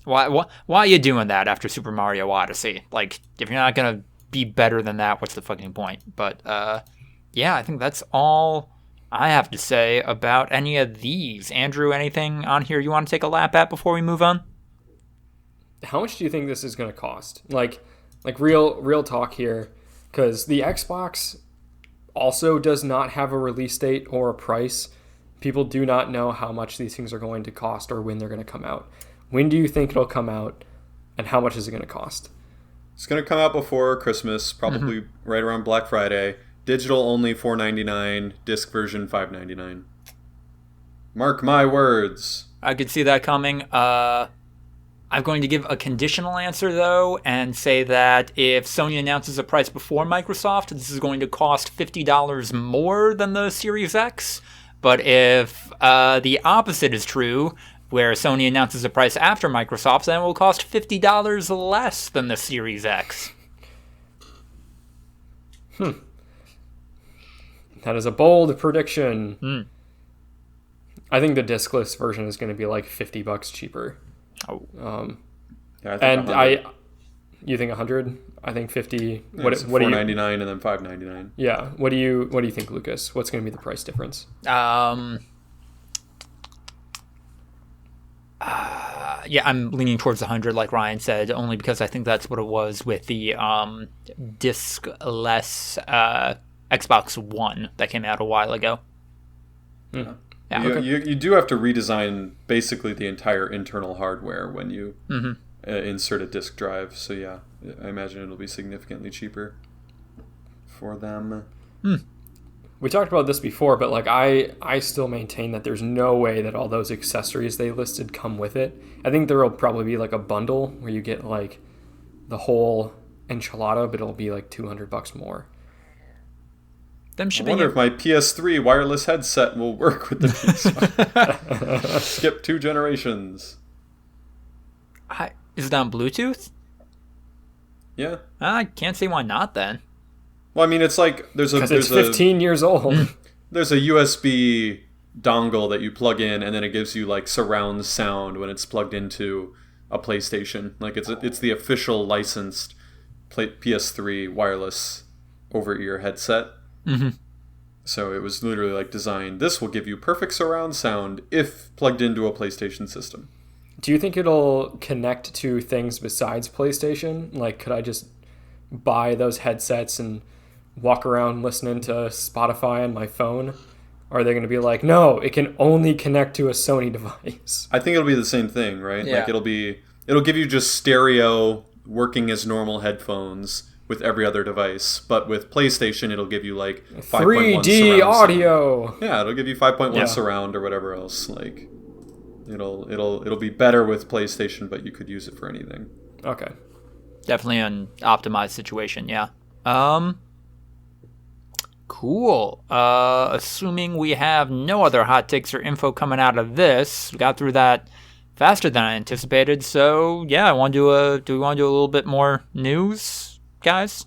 why are you doing that after Super Mario Odyssey? Like, if you're not gonna be better than that, what's the fucking point? But yeah, I think that's all I have to say about any of these. Andrew, anything on here you want to take a lap at before we move on? How much do you think this is going to cost? Like real talk here, because the Xbox also does not have a release date or a price. People do not know how much these things are going to cost or when they're going to come out. When do you think it'll come out, and how much is it going to cost? It's going to come out before Christmas, probably right around Black Friday. Digital only $4.99, disc version $5.99. Mark my words. I could see that coming. I'm going to give a conditional answer, though, and say that if Sony announces a price before Microsoft, this is going to cost $50 more than the Series X. But if the opposite is true, where Sony announces a price after Microsoft, then it will cost $50 less than the Series X. That is a bold prediction. I think the discless version is going to be like $50 cheaper. Oh. Yeah, I think and you think 100? I think 50. Yeah, what $4.99 and then $5.99. Yeah. What do you think, Lucas? What's going to be the price difference? Yeah, I'm leaning towards 100, like Ryan said, only because I think that's what it was with the disc-less Xbox One that came out a while ago. Yeah. Yeah, You do have to redesign basically the entire internal hardware when you insert a disk drive. So yeah, I imagine it'll be significantly cheaper for them. We talked about this before, but like I still maintain that there's no way that all those accessories they listed come with it. I think there will probably be like a bundle where you get like the whole enchilada, but it'll be like $200 more. I wonder if my PS3 wireless headset will work with the PS5. Skip 2 generations. Is it on Bluetooth? Yeah. I can't see why not then. Well, I mean, it's like because it's 15 years old. There's a USB dongle that you plug in, and then it gives you like surround sound when it's plugged into a PlayStation. Like it's the official licensed PS3 wireless over-ear headset. So it was literally like designed. This will give you perfect surround sound if plugged into a PlayStation system. Do you think it'll connect to things besides PlayStation? Like, could I just buy those headsets and walk around listening to Spotify on my phone? Or are they going to be like, no, it can only connect to a Sony device? I think it'll be the same thing, right? Yeah. Like it'll give you just stereo working as normal headphones with every other device. But with PlayStation, it'll give you like 5.1 3D audio. Yeah, it'll give you 5.1 surround or whatever else. Like it'll be better with PlayStation, but you could use it for anything. Okay. Definitely an optimized situation, yeah. Cool. Assuming we have no other hot takes or info coming out of this, we got through that faster than I anticipated. So yeah, do we want to do a little bit more news, guys?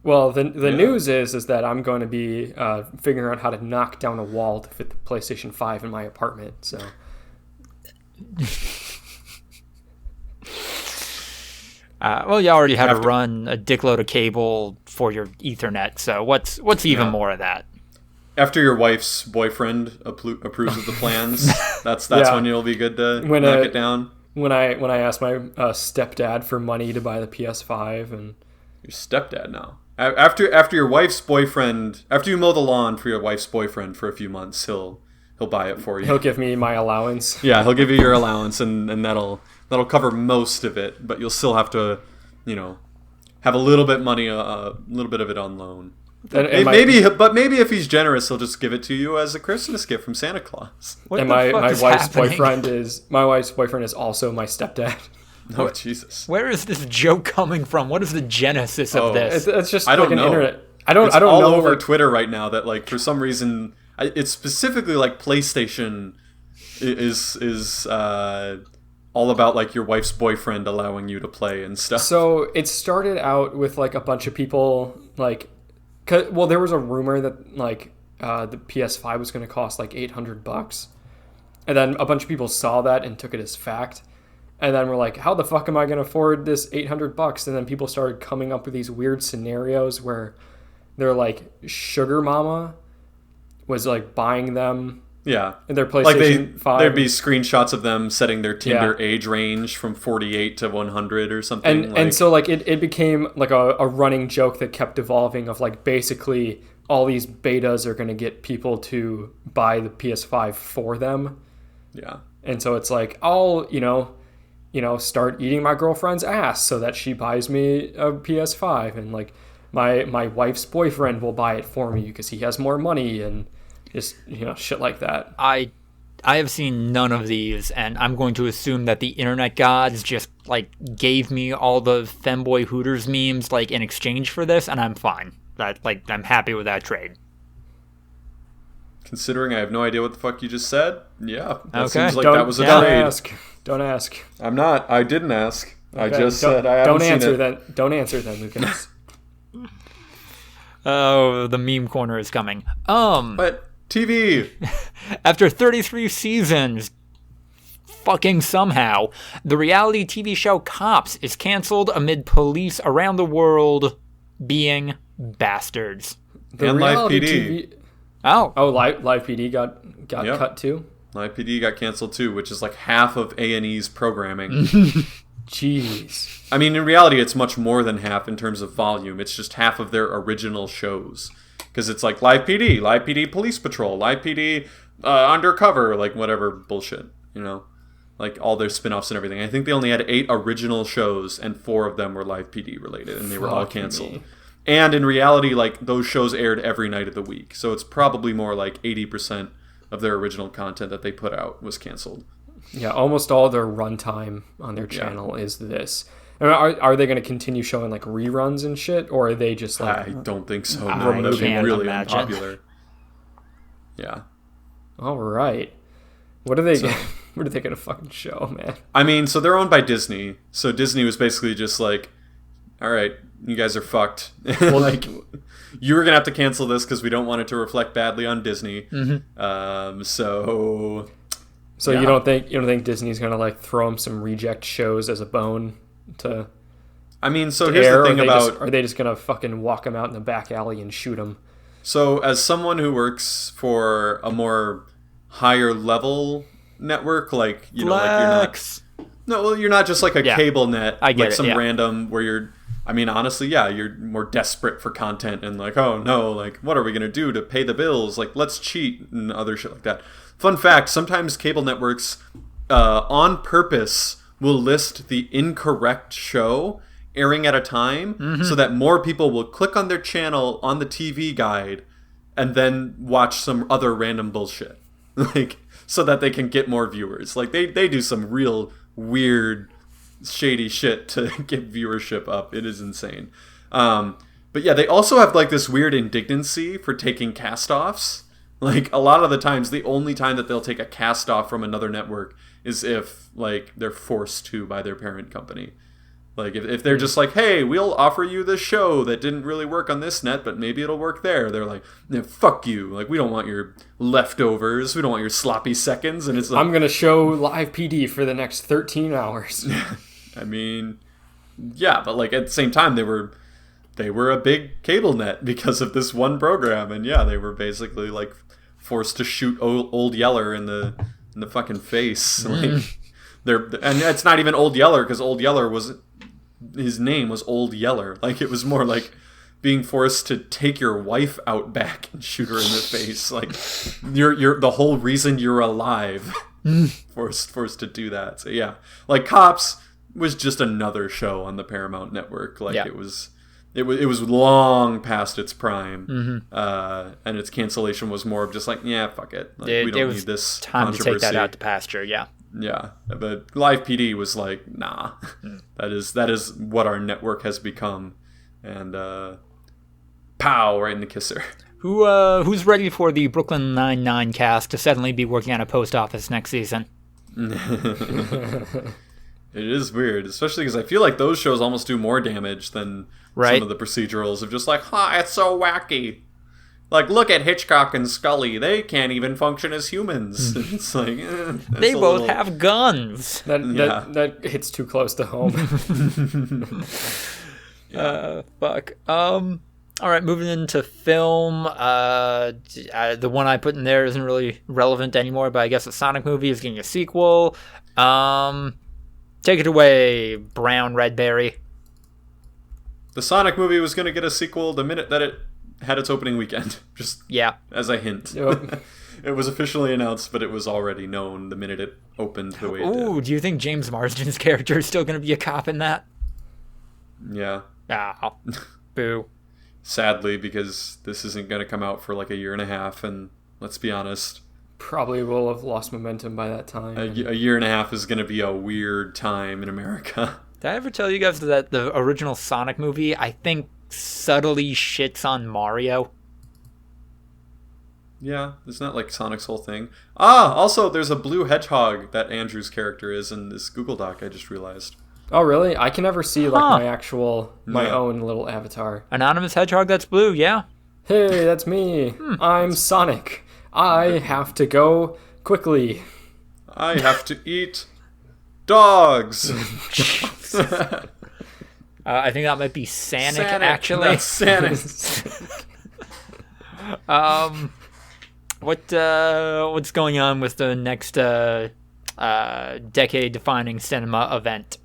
Well, the news is that I'm going to be figuring out how to knock down a wall to fit the PlayStation 5 in my apartment. So. Well, you already had to run a dickload of cable for your Ethernet, so what's even more of that? After your wife's boyfriend approves of the plans, that's when you'll be good to knock it down. When I asked my stepdad for money to buy the PS5, and your stepdad now. After your wife's boyfriend, after you mow the lawn for your wife's boyfriend for a few months, he'll buy it for you. He'll give me my allowance. Yeah, he'll give you your allowance, and that'll cover most of it, but you'll still have to, have a little bit money, a little bit of it on loan. Maybe if he's generous, he'll just give it to you as a Christmas gift from Santa Claus. And my wife's boyfriend is also my stepdad. Oh, Jesus! Where is this joke coming from? What is the genesis of this? It's just I don't know. Internet. I don't all know over Twitter right now that like for some reason it's specifically like PlayStation is all about like your wife's boyfriend allowing you to play and stuff. So it started out with like a bunch of people like, there was a rumor that like the PS5 was going to cost like $800, and then a bunch of people saw that and took it as fact. And then we're like, how the fuck am I going to afford this $800? And then people started coming up with these weird scenarios where they're like, Sugar Mama was like buying them. Yeah. Their PlayStation 5. There'd be screenshots of them setting their Tinder age range from 48 to 100 or something. And so like it became like a running joke that kept evolving of like basically all these betas are going to get people to buy the PS5 for them. Yeah. And so it's like, I'll, start eating my girlfriend's ass so that she buys me a PS5, and like my wife's boyfriend will buy it for me because he has more money, and just shit like that. I have seen none of these, and I'm going to assume that the internet gods just like gave me all the femboy Hooters memes like in exchange for this, and I'm fine. I'm happy with that trade. Considering I have no idea what the fuck you just said, yeah, that seems like that was a trade. Don't ask. I'm not. I didn't ask. Okay, I just said I haven't seen it. Then. Don't answer then, Lucas. Oh, the meme corner is coming. But TV. After 33 seasons, fucking somehow, the reality TV show Cops is canceled amid police around the world being bastards. And Live PD. Live PD got cut too? Live PD got canceled too, which is like half of A&E's programming. Jeez. I mean, in reality, it's much more than half in terms of volume. It's just half of their original shows. Because it's like Live PD Police Patrol, Live PD Undercover, like whatever bullshit, Like all their spin-offs and everything. I think they only had 8 original shows, and 4 of them were Live PD related, and they were all canceled. And in reality, like those shows aired every night of the week. So it's probably more like 80% of their original content that they put out was canceled. Yeah, almost all their runtime on their channel is this. Are they going to continue showing like reruns and shit, or are they just like? I don't think so. No, that would be really unpopular. Yeah. All right. What are they? What are they going to fucking show, man? I mean, so they're owned by Disney. So Disney was basically just like, all right, you guys are fucked. Well, like, you were gonna have to cancel this because we don't want it to reflect badly on Disney. Mm-hmm. So yeah. you don't think Disney's gonna like throw them some reject shows as a bone to? I mean, so here's the thing about: are they just gonna fucking walk them out in the back alley and shoot them? So as someone who works for a more higher level network, like Flex. Like you're not just like a cable net, I get like it, some random where you're. I mean, honestly, yeah, you're more desperate for content and like, oh no, like, what are we going to do to pay the bills? Like, let's cheat and other shit like that. Fun fact, sometimes cable networks on purpose will list the incorrect show airing at a time so that more people will click on their channel on the TV guide and then watch some other random bullshit. Like, so that they can get more viewers. Like, they do some real weird, shady shit to get viewership up. It is insane. But yeah, they also have like this weird indignancy for taking cast-offs. Like, a lot of the times, the only time that they'll take a cast-off from another network is if, like, they're forced to by their parent company. Like, if they're just like, hey, we'll offer you this show that didn't really work on this net, but maybe it'll work there. They're like, yeah, fuck you. Like, we don't want your leftovers. We don't want your sloppy seconds. And it's like, I'm going to show live PD for the next 13 hours. I mean, yeah, but, like, at the same time, they were a big cable net because of this one program. And, yeah, they were basically, like, forced to shoot Old Yeller in the fucking face. Like, and it's not even Old Yeller, because Old Yeller his name was Old Yeller. Like, it was more like being forced to take your wife out back and shoot her in the face. Like, you're the whole reason you're alive. forced to do that. So yeah, like, Cops was just another show on the Paramount Network. Like, it was long past its prime, and its cancellation was more of just like, yeah, fuck it. Like, we don't need this time controversy. to take that out to pasture. Yeah. Yeah, but Live PD was like, nah, that is what our network has become, and pow, right in the kisser. Who's ready for the Brooklyn Nine-Nine cast to suddenly be working at a post office next season? It is weird, especially because I feel like those shows almost do more damage than some of the procedurals of just like, it's so wacky. Like, look at Hitchcock and Scully. They can't even function as humans. It's like, they both have guns. That hits too close to home. Fuck. All right, moving into film. The one I put in there isn't really relevant anymore, but I guess the Sonic movie is getting a sequel. Take it away, Brown Redberry. The Sonic movie was going to get a sequel the minute that it had its opening weekend. Just as a hint. Yep. It was officially announced, but it was already known the minute it opened the way it did. Ooh, do you think James Marsden's character is still going to be a cop in that? Yeah. Oh, boo. Sadly, because this isn't going to come out for like a year and a half, and let's be honest, probably will have lost momentum by that time. A year and a half is going to be a weird time in America. Did I ever tell you guys that the original Sonic movie, I think, subtly shits on Mario? Yeah, isn't that like Sonic's whole thing? Also, there's a blue hedgehog that Andrew's character is in this Google Doc, I just realized. Oh, really? I can never see like my own little avatar. Anonymous hedgehog that's blue, yeah. Hey, that's me. I'm Sonic. I have to go quickly. I have to eat dogs. I think that might be Sanic, actually. That's Sanic. What's going on with the next decade-defining cinema event?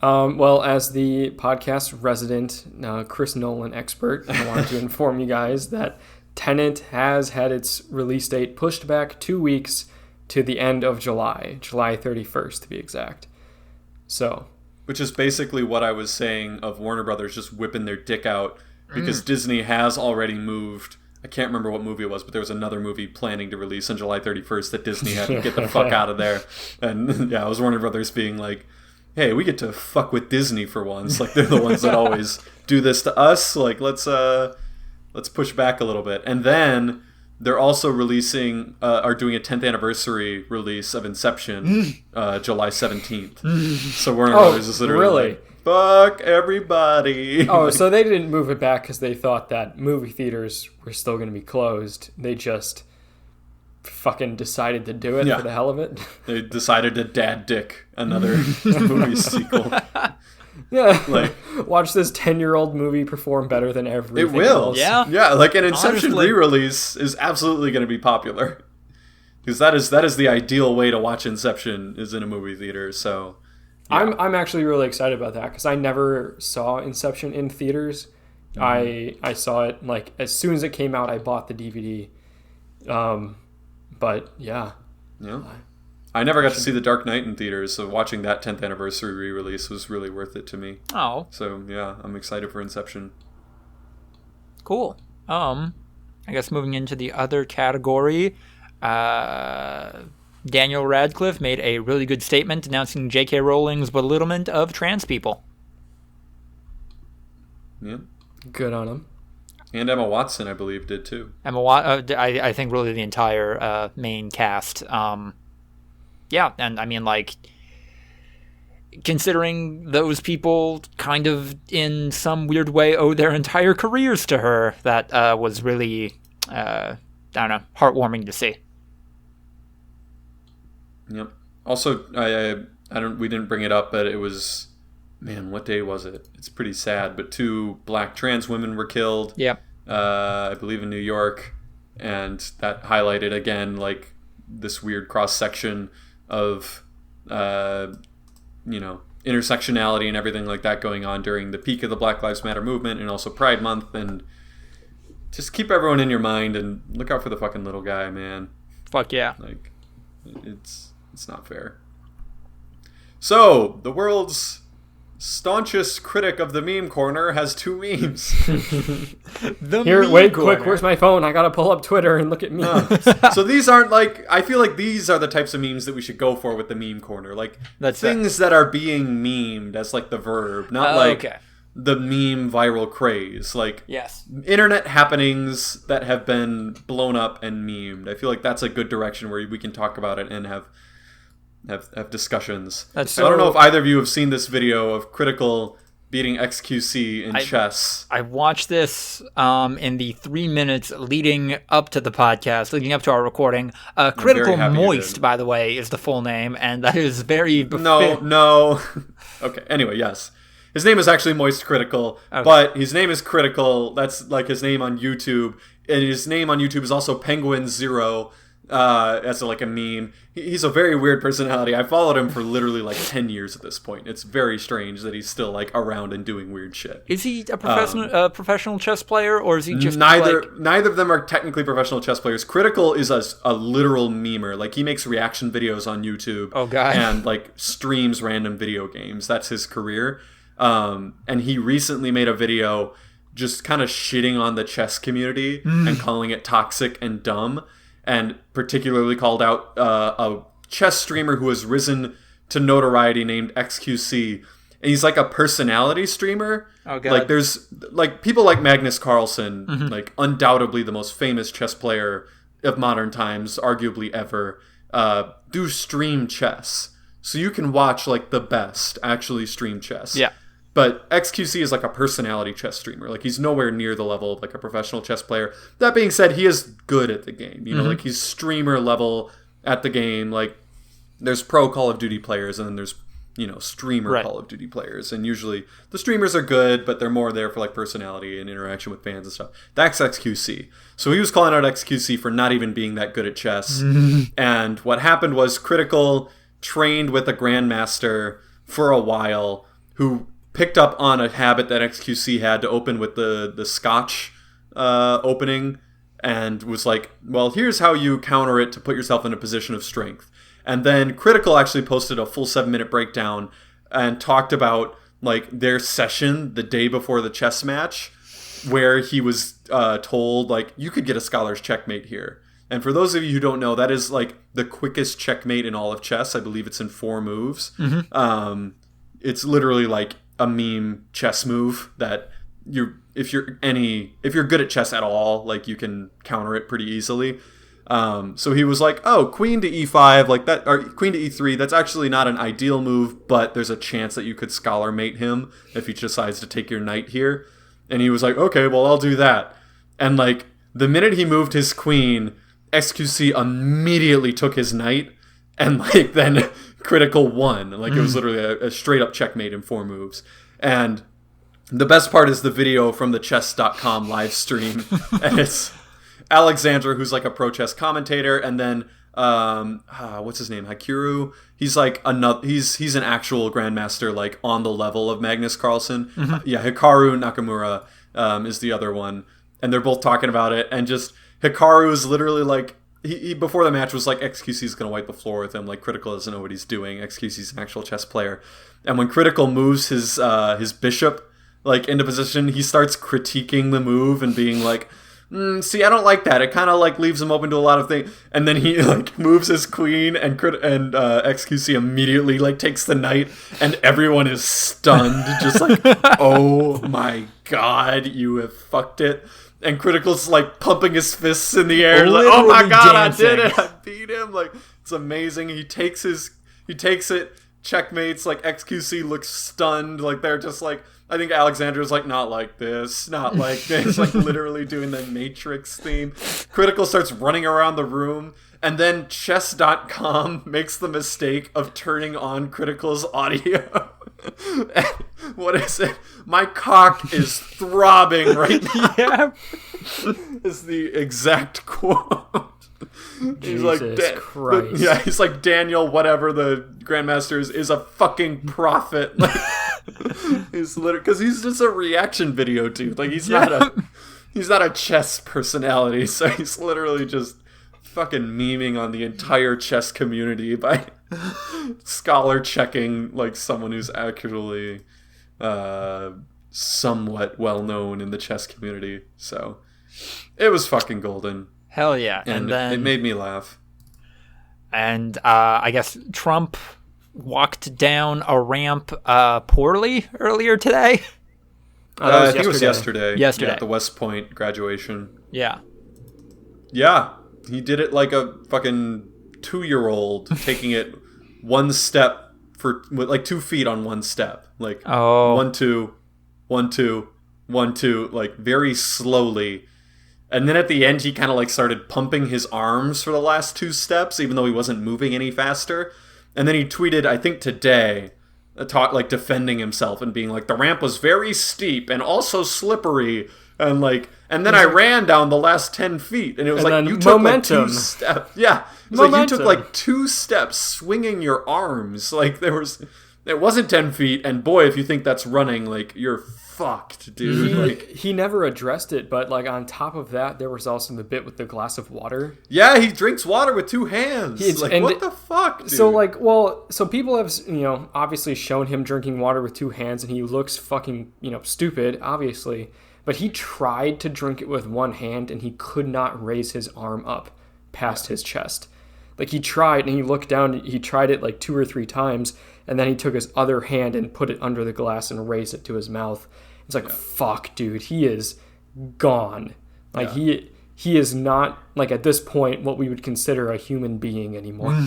Well, as the podcast resident Chris Nolan expert, I wanted to inform you guys that Tenet has had its release date pushed back 2 weeks to the end of July 31st to be exact. So, which is basically what I was saying of Warner Brothers just whipping their dick out because Disney has already moved. I can't remember what movie it was, but there was another movie planning to release on July 31st that Disney had to get the fuck out of there. And yeah, it was Warner Brothers being like, hey, we get to fuck with Disney for once. Like, they're the ones that always do this to us. Like, let's push back a little bit. And then they're also releasing, are doing a 10th anniversary release of Inception, July 17th. So Warner Brothers is literally like, fuck everybody. Oh, so they didn't move it back because they thought that movie theaters were still going to be closed. They just fucking decided to do it for the hell of it. They decided to dad dick another movie sequel. Yeah, like, watch this 10-year-old movie perform better than everything. It will. Else. Yeah. Like an Inception re-release is absolutely going to be popular because that is the ideal way to watch Inception is in a movie theater. So yeah. I'm actually really excited about that because I never saw Inception in theaters. I saw it like as soon as it came out. I bought the DVD. But yeah. I never got to see The Dark Knight in theaters, so watching that 10th anniversary re-release was really worth it to me. Oh. So, yeah, I'm excited for Inception. Cool. I guess moving into the other category, Daniel Radcliffe made a really good statement announcing J.K. Rowling's belittlement of trans people. Yeah. Good on him. And Emma Watson, I believe, did too. I think really the entire main cast. Yeah, and I mean, like, considering those people kind of in some weird way owe their entire careers to her, that was really, I don't know, heartwarming to see. Yep. Also, we didn't bring it up, but it was, man, what day was it? It's pretty sad, but 2 black trans women were killed. Yep. I believe in New York, and that highlighted again, like, this weird cross-section of, intersectionality and everything like that going on during the peak of the Black Lives Matter movement and also Pride Month, and just keep everyone in your mind and look out for the fucking little guy, man. Fuck yeah. Like, it's not fair. So, the world's staunchest critic of the meme corner has 2 memes. Wait, quick, where's my phone? I gotta pull up Twitter and look at memes. So these aren't like, I feel like these are the types of memes that we should go for with the meme corner. Like, things that are being memed as like the verb, not the meme viral craze. Like, yes, internet happenings that have been blown up and memed. I feel like that's a good direction where we can talk about it and have discussions. I don't know if either of you have seen this video of Critical beating XQC in chess. I watched this in the 3 minutes leading up to the podcast, leading up to our recording. Critical Moist, by the way, is the full name, and that is very... No. Okay, anyway, yes. His name is actually Moist Critical, but his name is Critical. That's like his name on YouTube. And his name on YouTube is also Penguin Zero, as like a meme. He's a very weird personality. I followed him for literally like 10 years at this point. It's very strange that he's still like around and doing weird shit. Is he a professional chess player, or is he just neither of them are technically professional chess players. Critical is a literal memer. Like, he makes reaction videos on YouTube. Oh god. And like streams random video games. That's his career. And he recently made a video just kind of shitting on the chess community and calling it toxic and dumb. And particularly called out a chess streamer who has risen to notoriety named XQC. And he's like a personality streamer. Oh, God. Like, there's like people like Magnus Carlsen, like undoubtedly the most famous chess player of modern times, arguably ever, do stream chess. So you can watch like the best actually stream chess. Yeah. But XQC is like a personality chess streamer. Like, he's nowhere near the level of like a professional chess player. That being said, he is good at the game. You know, like, he's streamer level at the game. Like, there's pro Call of Duty players, and then there's, streamer Call of Duty players. And usually the streamers are good, but they're more there for like personality and interaction with fans and stuff. That's XQC. So he was calling out XQC for not even being that good at chess. And what happened was Critical trained with a grandmaster for a while who picked up on a habit that XQC had to open with the Scotch opening, and was like, well, here's how you counter it to put yourself in a position of strength. And then Critical actually posted a full 7-minute breakdown and talked about like their session the day before the chess match, where he was told like, you could get a scholar's checkmate here. And for those of you who don't know, that is like the quickest checkmate in all of chess. I believe it's in 4 moves. It's literally like a meme chess move that if you're good at chess at all, like, you can counter it pretty easily. So he was like, oh, queen to e5, like that, or queen to e3, that's actually not an ideal move, but there's a chance that you could scholar mate him if he decides to take your knight here. And he was like, okay, well, I'll do that. And like, the minute he moved his queen, XQC immediately took his knight, and like then Critical won. Like, it was literally a straight up checkmate in 4 moves. And the best part is the video from the chess.com live stream. And it's Alexandra, who's like a pro chess commentator, and then what's his name? Hakiru. He's like he's an actual grandmaster, like on the level of Magnus Carlsen. Yeah, Hikaru Nakamura is the other one. And they're both talking about it, and just Hikaru is literally like he before the match was like, XQC's gonna wipe the floor with him. Like, Critical doesn't know what he's doing. XQC's an actual chess player, and when Critical moves his bishop like into position, he starts critiquing the move and being like, see, I don't like that. It kind of like leaves him open to a lot of things. And then he like moves his queen, and XQC immediately like takes the knight, and everyone is stunned, just like, oh my god, you have fucked it. And Critical's like pumping his fists in the air, like, oh my god, dancing. I did it, I beat him. Like, it's amazing. He takes it, checkmates. Like, XQC looks stunned. Like, they're just like, I think Alexander's like, not like this, like literally doing the Matrix theme. Critical starts running around the room, and then chess.com makes the mistake of turning on Critical's audio. What is it? My cock is throbbing right now. Yeah. Is the exact quote. He's like, Christ. Yeah, he's like, Daniel, whatever the Grandmaster is a fucking prophet. Like, he's literally, because he's just a reaction video dude. Like, he's not a chess personality, so he's literally just fucking memeing on the entire chess community by scholar checking like someone who's actually somewhat well known in the chess community. So it was fucking golden. Hell yeah. And then it made me laugh. And I guess Trump walked down a ramp poorly earlier today. I think it was yesterday. Yesterday. Yeah, at the West Point graduation. Yeah. Yeah. He did it like a fucking 2-year-old, taking it one step like 2 feet on one step. Like, 1, 2, 1, 2, 1, 2, like very slowly. And then at the end, he kind of like started pumping his arms for the last 2 steps, even though he wasn't moving any faster. And then he tweeted, I think today, like defending himself and being like, the ramp was very steep and also slippery. And then I ran down the last 10 feet, and it was like, you took momentum. like 2 steps. Yeah. It was like you took like 2 steps swinging your arms. Like, it wasn't 10 feet. And boy, if you think that's running, like, you're fucked, dude. He never addressed it, but like on top of that, there was also the bit with the glass of water. Yeah, he drinks water with 2 hands. What the fuck, dude? So people have, obviously shown him drinking water with 2 hands, and he looks fucking, stupid, obviously. But he tried to drink it with 1 hand, and he could not raise his arm up past his chest. Like, he tried, and he looked down, he tried it like 2 or 3 times, and then he took his other hand and put it under the glass and raised it to his mouth. It's like, fuck, dude, he is gone. Like, he is not, like, at this point, what we would consider a human being anymore.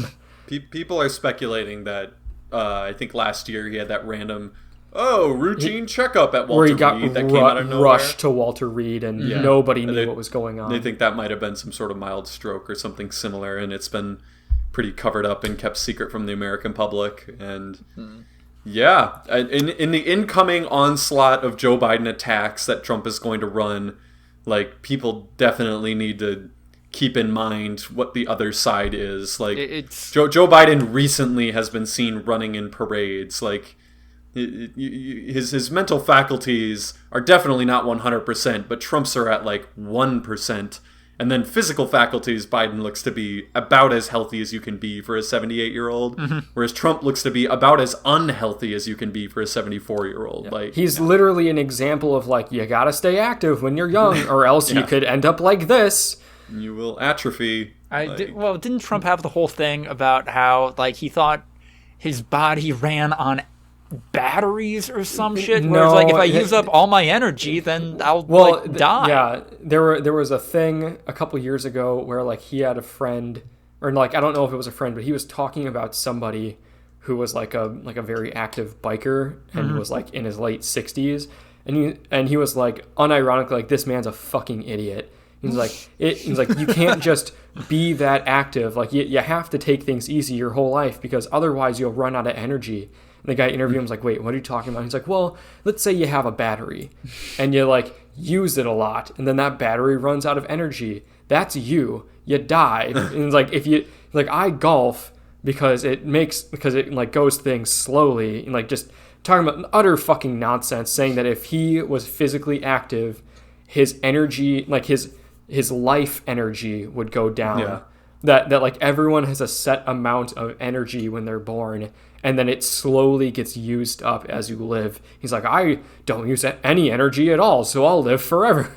People are speculating that, I think last year he had that random... routine checkup at Walter Reed that came out of nowhere. Rushed to Walter Reed, and nobody knew what was going on. They think that might have been some sort of mild stroke or something similar, and it's been pretty covered up and kept secret from the American public. And in the incoming onslaught of Joe Biden attacks that Trump is going to run, like, people definitely need to keep in mind what the other side is. Like, Joe Biden recently has been seen running in parades, like. His mental faculties are definitely not 100%, but Trump's are at like 1%. And then physical faculties, Biden looks to be about as healthy as you can be for a 78-year-old, whereas Trump looks to be about as unhealthy as you can be for a 74-year-old. Yeah. Like, he's literally an example of like, you gotta stay active when you're young, or else you could end up like this. You will atrophy. Didn't Trump have the whole thing about how like he thought his body ran on batteries or some shit? Where it's like, if I use up all my energy, then I'll die. Yeah, there was a thing a couple years ago where like he had a friend, or like I don't know if it was a friend, but he was talking about somebody who was like a very active biker and was like in his late 60s, and he was like unironically like, this man's a fucking idiot. He's like you can't just be that active. Like you have to take things easy your whole life, because otherwise you'll run out of energy. And the guy interviewed him was like, wait, what are you talking about? He's like, well, let's say you have a battery and you like use it a lot, and then that battery runs out of energy. That's you die. And it's like, if you like, I golf because it like goes things slowly, and like just talking about utter fucking nonsense, saying that if he was physically active, his energy, like his life energy would go down that like everyone has a set amount of energy when they're born, and then it slowly gets used up as you live. He's like, I don't use any energy at all, so I'll live forever.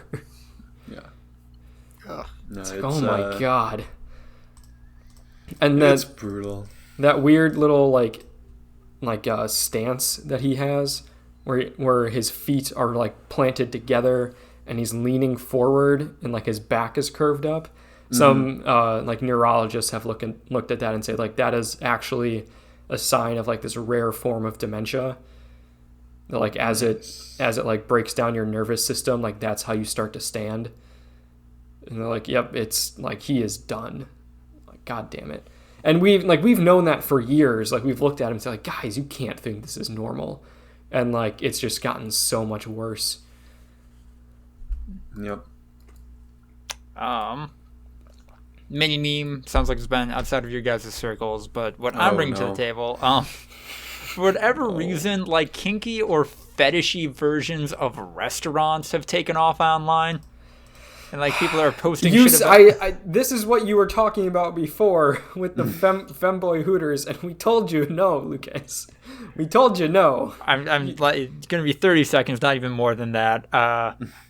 Yeah. No, it's like, oh my god. And then it's brutal. That weird little like stance that he has, where his feet are like planted together and he's leaning forward and like his back is curved up. Some like neurologists have looked at that and say like that is actually a sign of like this rare form of dementia. That, like as it like breaks down your nervous system, like that's how you start to stand. And they're like, yep, it's like he is done. Like, god damn it. And we've known that for years. Like we've looked at him and said like, guys, you can't think this is normal. And like it's just gotten so much worse. Yep. Mini meme sounds like it's been outside of your guys' circles, but what I'm bringing to the table, for whatever reason, like kinky or fetishy versions of restaurants have taken off online, and like people are posting shit about. This is what you were talking about before with the femboy Hooters, and we told you no, Lucas. We told you no. I'm like, it's gonna be 30 seconds, not even more than that.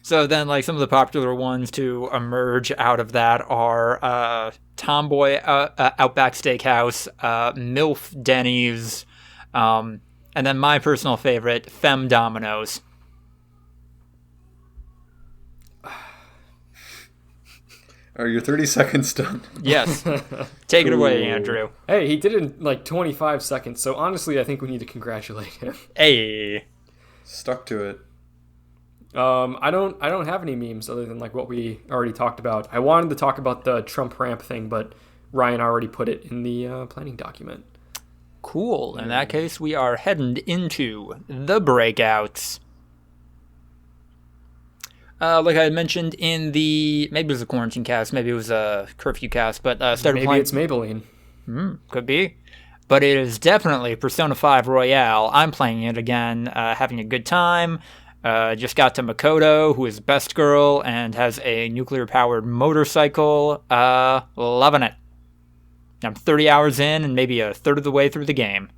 So then, like some of the popular ones to emerge out of that are Tomboy Outback Steakhouse, MILF Denny's, and then my personal favorite, Femme Domino's. Are your 30 seconds done? Yes. Take it away, Andrew. Hey, he did it in like 25 seconds, so honestly, I think we need to congratulate him. Hey. Stuck to it. I don't have any memes other than like what we already talked about. I wanted to talk about the Trump ramp thing, but Ryan already put it in the planning document. Cool. In that case, we are heading into the breakouts. Like I had mentioned in maybe it was a quarantine cast, maybe it was a curfew cast, but started maybe playing. It's Maybelline. Could be. But it is definitely Persona 5 Royale. I'm playing it again, having a good time. Just got to Makoto, who is best girl and has a nuclear-powered motorcycle. Loving it. I'm 30 hours in and maybe a third of the way through the game.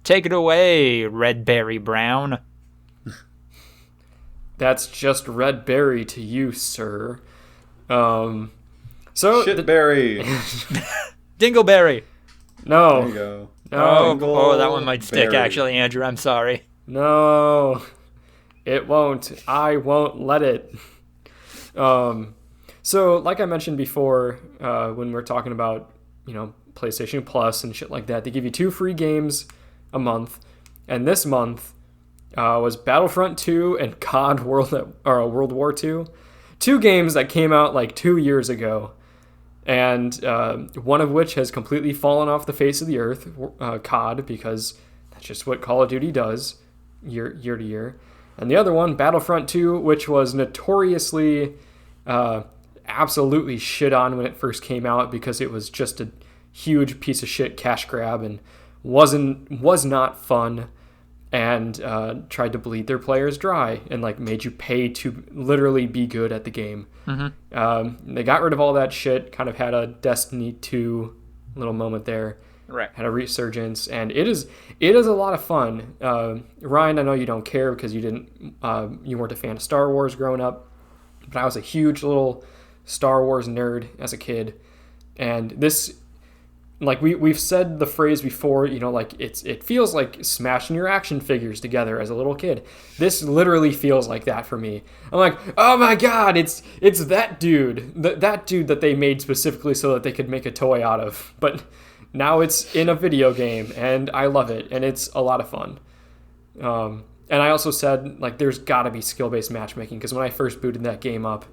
Take it away, Red Berry Brown. That's just red berry to you, sir. So Shitberry. Dingleberry. No. There you go. No. That one might stick, actually, Andrew. I'm sorry. No. It won't. I won't let it. So, like I mentioned before, when we're talking about, PlayStation Plus and shit like that, they give you 2 free games a month. And this month was Battlefront 2 and COD World War II. 2 games that came out like 2 years ago. And one of which has completely fallen off the face of the earth, COD, because that's just what Call of Duty does year to year. And the other one, Battlefront 2, which was notoriously absolutely shit on when it first came out because it was just a huge piece of shit cash grab and was not fun, and tried to bleed their players dry and like made you pay to literally be good at the game. They got rid of all that shit, kind of had a Destiny 2 little moment there. Right. Had a resurgence, and it is a lot of fun. Ryan, I know you don't care because you weren't a fan of Star Wars growing up, but I was a huge little Star Wars nerd as a kid, and this, like we've said the phrase before, like it feels like smashing your action figures together as a little kid. This literally feels like that for me. I'm like, oh my god, it's that dude, that dude that they made specifically so that they could make a toy out of, but now it's in a video game, and I love it, and it's a lot of fun. And I also said, like, there's got to be skill-based matchmaking, because when I first booted that game up,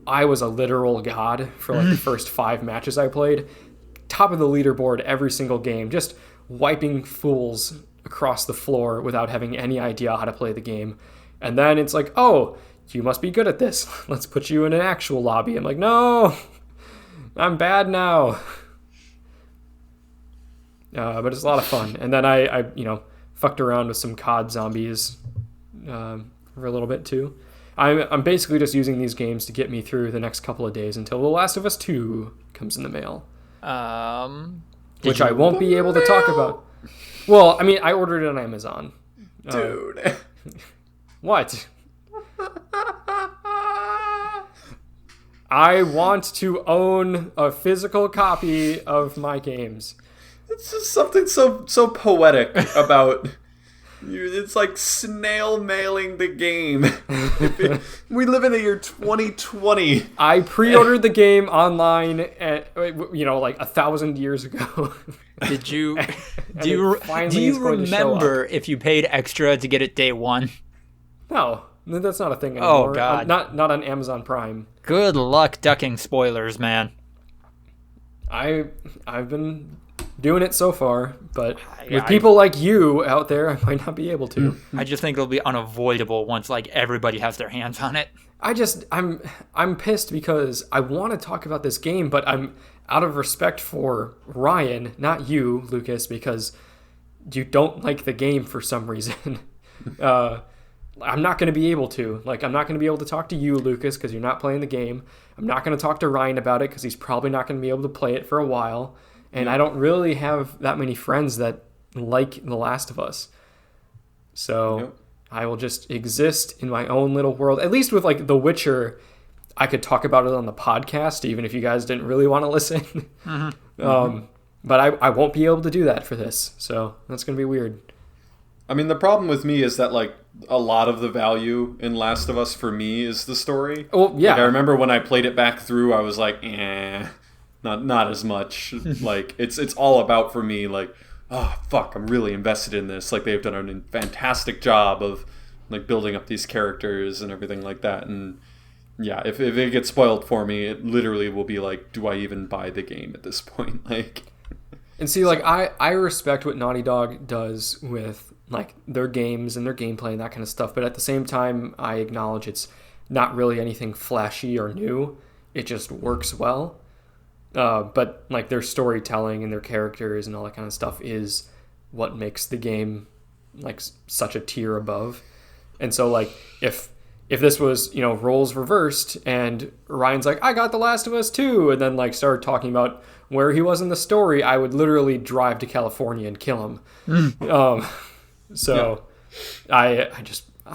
I was a literal god for like the first 5 matches I played. Top of the leaderboard every single game, just wiping fools across the floor without having any idea how to play the game. And then it's like, oh, you must be good at this. Let's put you in an actual lobby. I'm like, no, I'm bad now. But it's a lot of fun. And then I fucked around with some COD zombies for a little bit too. I'm basically just using these games to get me through the next couple of days until The Last of Us 2 comes in the mail. Which I won't be able to talk about. Well, I mean, I ordered it on Amazon. Dude. What? I want to own a physical copy of my games. It's just something so poetic about you. It's like snail mailing the game. We live in the year 2020. I pre-ordered the game online at, like 1,000 years ago. Did you do you remember if you paid extra to get it day one? No, that's not a thing anymore. Oh God, not on Amazon Prime. Good luck ducking spoilers, man. I've been doing it so far, but with people like you out there, I might not be able to. I just think it'll be unavoidable once like everybody has their hands on it. I'm pissed because I want to talk about this game, but I'm out of respect for Ryan, not you, Lucas, because you don't like the game for some reason. I'm not going to be able to. Like, I'm not going to be able to talk to you, Lucas, because you're not playing the game. I'm not going to talk to Ryan about it because he's probably not going to be able to play it for a while. And I don't really have that many friends that like The Last of Us. So I will just exist in my own little world. At least with, like, The Witcher, I could talk about it on the podcast, even if you guys didn't really want to listen. But I won't be able to do that for this. So that's going to be weird. I mean, the problem with me is that, like, a lot of the value in Last of Us for me is the story. Well, yeah. Like, I remember when I played it back through, I was like, not as much. Like, it's all about, for me, like, oh, fuck, I'm really invested in this. Like, they've done a fantastic job of, like, building up these characters and everything like that. And, yeah, if it gets spoiled for me, it literally will be like, do I even buy the game at this point? Like... And see, like, I respect what Naughty Dog does with, like, their games and their gameplay and that kind of stuff, but at the same time, I acknowledge it's not really anything flashy or new. It just works well. But, like, their storytelling and their characters and all that kind of stuff is what makes the game, like, such a tier above. And so, like, if this was, roles reversed and Ryan's like, I got The Last of Us 2, and then, like, started talking about where he was in the story, I would literally drive to California and kill him. I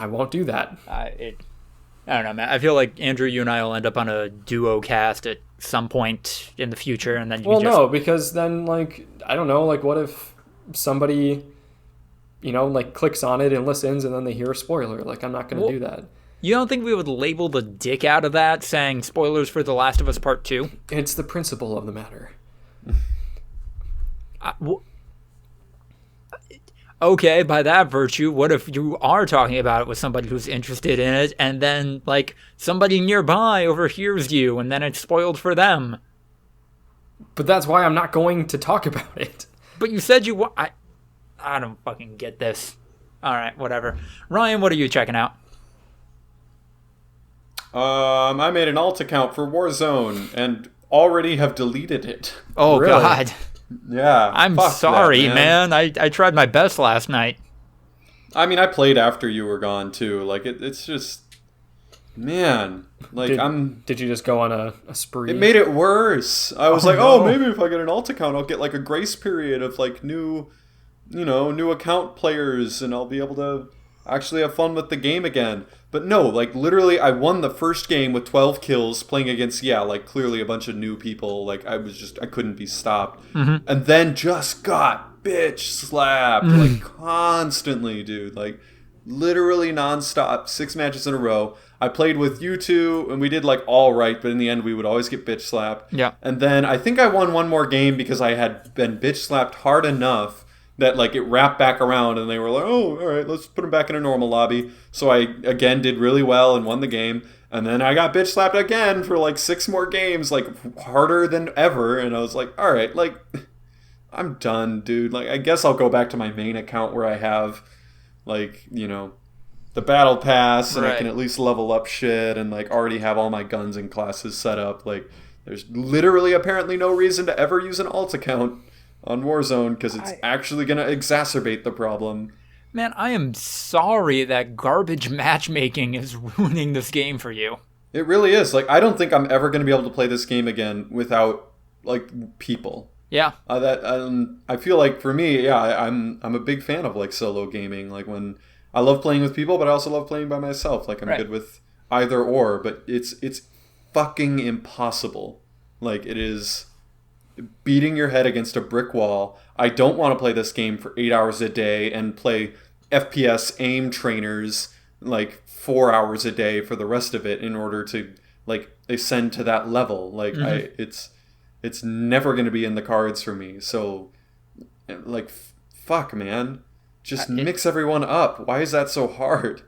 won't do that. I don't know, man. I feel like Andrew, you and I will end up on a duo cast at some point in the future, and then no, because then, like, I don't know, like, what if somebody, like, clicks on it and listens, and then they hear a spoiler? Like, I'm not going to do that. You don't think we would label the dick out of that, saying spoilers for The Last of Us Part 2? It's the principle of the matter. Okay, by that virtue, what if you are talking about it with somebody who's interested in it, and then, like, somebody nearby overhears you, and then it's spoiled for them? But that's why I'm not going to talk about it. But you said you... I don't fucking get this. Alright, whatever. Ryan, what are you checking out? I made an alt account for Warzone, and already have deleted it. Oh, really? God. Yeah. I'm sorry, that, man. I tried my best last night. I mean, I played after you were gone, too. Like, it's just... Man. Like, Did you just go on a spree? It made it worse. I was maybe if I get an alt account, I'll get, like, a grace period of, like, new account players, and I'll be able to actually have fun with the game again. But no, like, literally, I won the first game with 12 kills, playing against, like, clearly a bunch of new people. Like, I couldn't be stopped. Mm-hmm. And then just got bitch slapped, like, constantly, dude. Like, literally nonstop, 6 matches in a row. I played with you two, and we did, like, all right, but in the end, we would always get bitch slapped. Yeah. And then I think I won one more game because I had been bitch slapped hard enough that, like, it wrapped back around, and they were like, oh, all right, let's put him back in a normal lobby. So I, again, did really well and won the game. And then I got bitch slapped again for, like, 6 more games, like, harder than ever. And I was like, all right, like, I'm done, dude. Like, I guess I'll go back to my main account where I have, like, the battle pass, and I can at least level up shit and, like, already have all my guns and classes set up. Like, there's literally apparently no reason to ever use an alt account on Warzone because it's actually going to exacerbate the problem. Man, I am sorry that garbage matchmaking is ruining this game for you. It really is. Like, I don't think I'm ever going to be able to play this game again without, like, people. Yeah. I feel like for me, yeah, I'm a big fan of, like, solo gaming. Like, when I love playing with people, but I also love playing by myself. Like, I'm good with either or, but it's fucking impossible. Like, it is beating your head against a brick wall. I don't want to play this game for 8 hours a day and play FPS aim trainers like 4 hours a day for the rest of it in order to like ascend to that level. Like it's never going to be in the cards for me. So like fuck, man, just mix everyone up. Why is that so hard?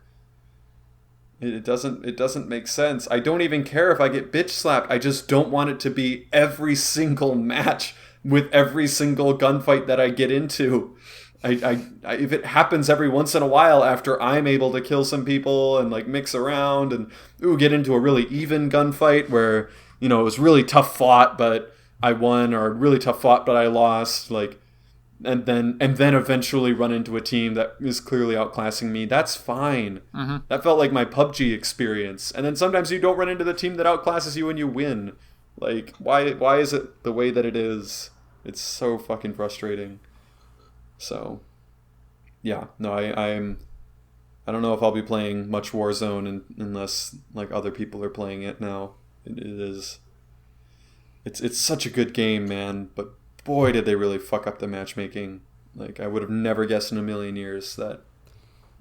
It doesn't make sense. I don't even care if I get bitch slapped. I just don't want it to be every single match with every single gunfight that I get into. I if it happens every once in a while after I'm able to kill some people and like mix around and get into a really even gunfight where, you know, it was really tough fought but I won, or really tough fought but I lost, like, and then eventually run into a team that is clearly outclassing me, that's fine. That felt like my PUBG experience. And then sometimes you don't run into the team that outclasses you and you win. Like, why is it the way that it is? It's so fucking frustrating. So, yeah, no, I don't know if I'll be playing much Warzone unless like other people are playing it now. It's such a good game, man, but boy, did they really fuck up the matchmaking. Like, I would have never guessed in a million years that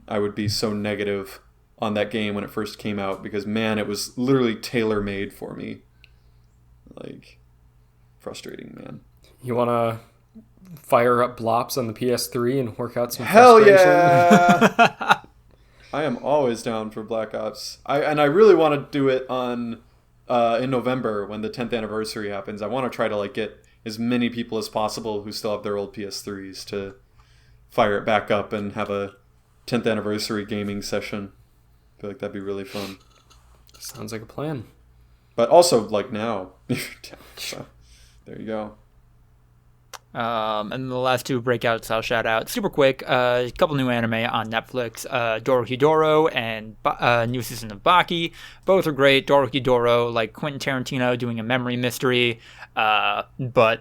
I would be so negative on that game when it first came out, because, man, it was literally tailor-made for me. Like, frustrating, man. You want to fire up Blops on the PS3 and work out some Hell frustration? Yeah! I am always down for Black Ops. I really want to do it on in November when the 10th anniversary happens. I want to try to like get as many people as possible who still have their old PS3s to fire it back up and have a 10th anniversary gaming session. I feel like that'd be really fun. Sounds like a plan. But also, like, now. So, there you go. And the last two breakouts I'll shout out super quick. A couple new anime on Netflix, Dorohedoro and new season of Baki. Both are great. Dorohedoro, like Quentin Tarantino doing a memory mystery, but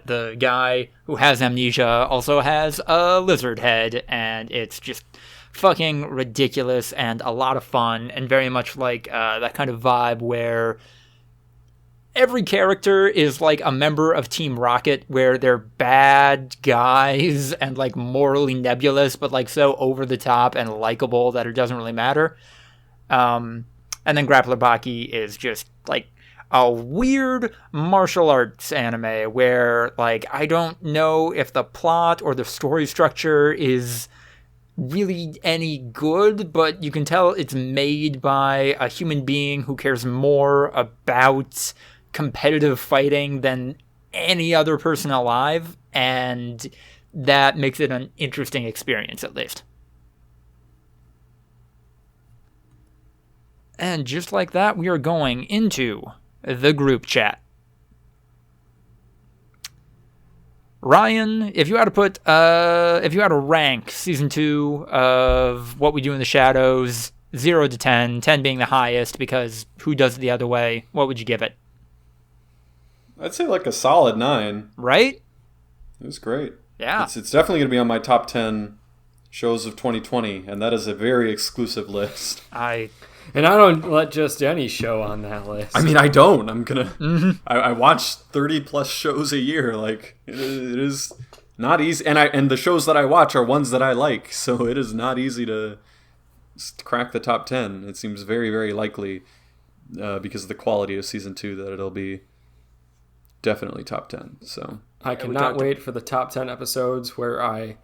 the guy who has amnesia also has a lizard head, and it's just fucking ridiculous and a lot of fun, and very much like that kind of vibe where every character is like a member of Team Rocket, where they're bad guys and like morally nebulous, but like so over the top and likable that it doesn't really matter. And then Grappler Baki is just like a weird martial arts anime where like I don't know if the plot or the story structure is really any good, but you can tell it's made by a human being who cares more about competitive fighting than any other person alive, and that makes it an interesting experience, at least. And just like that, we are going into the group chat. Ryan, if you had to rank season 2 of What We Do in the Shadows, 0 to 10, 10 being the highest because who does it the other way, what would you give it? I'd say like a solid 9. Right? It was great. Yeah. It's definitely going to be on my top 10 shows of 2020, and that is a very exclusive list. And I don't let just any show on that list. I mean, I don't. I'm going to... I watch 30-plus shows a year. Like, it is not easy. And the shows that I watch are ones that I like, so it is not easy to crack the top 10. It seems very, very likely, because of the quality of Season 2, that it'll be definitely top 10. So I cannot wait for the top 10 episodes where I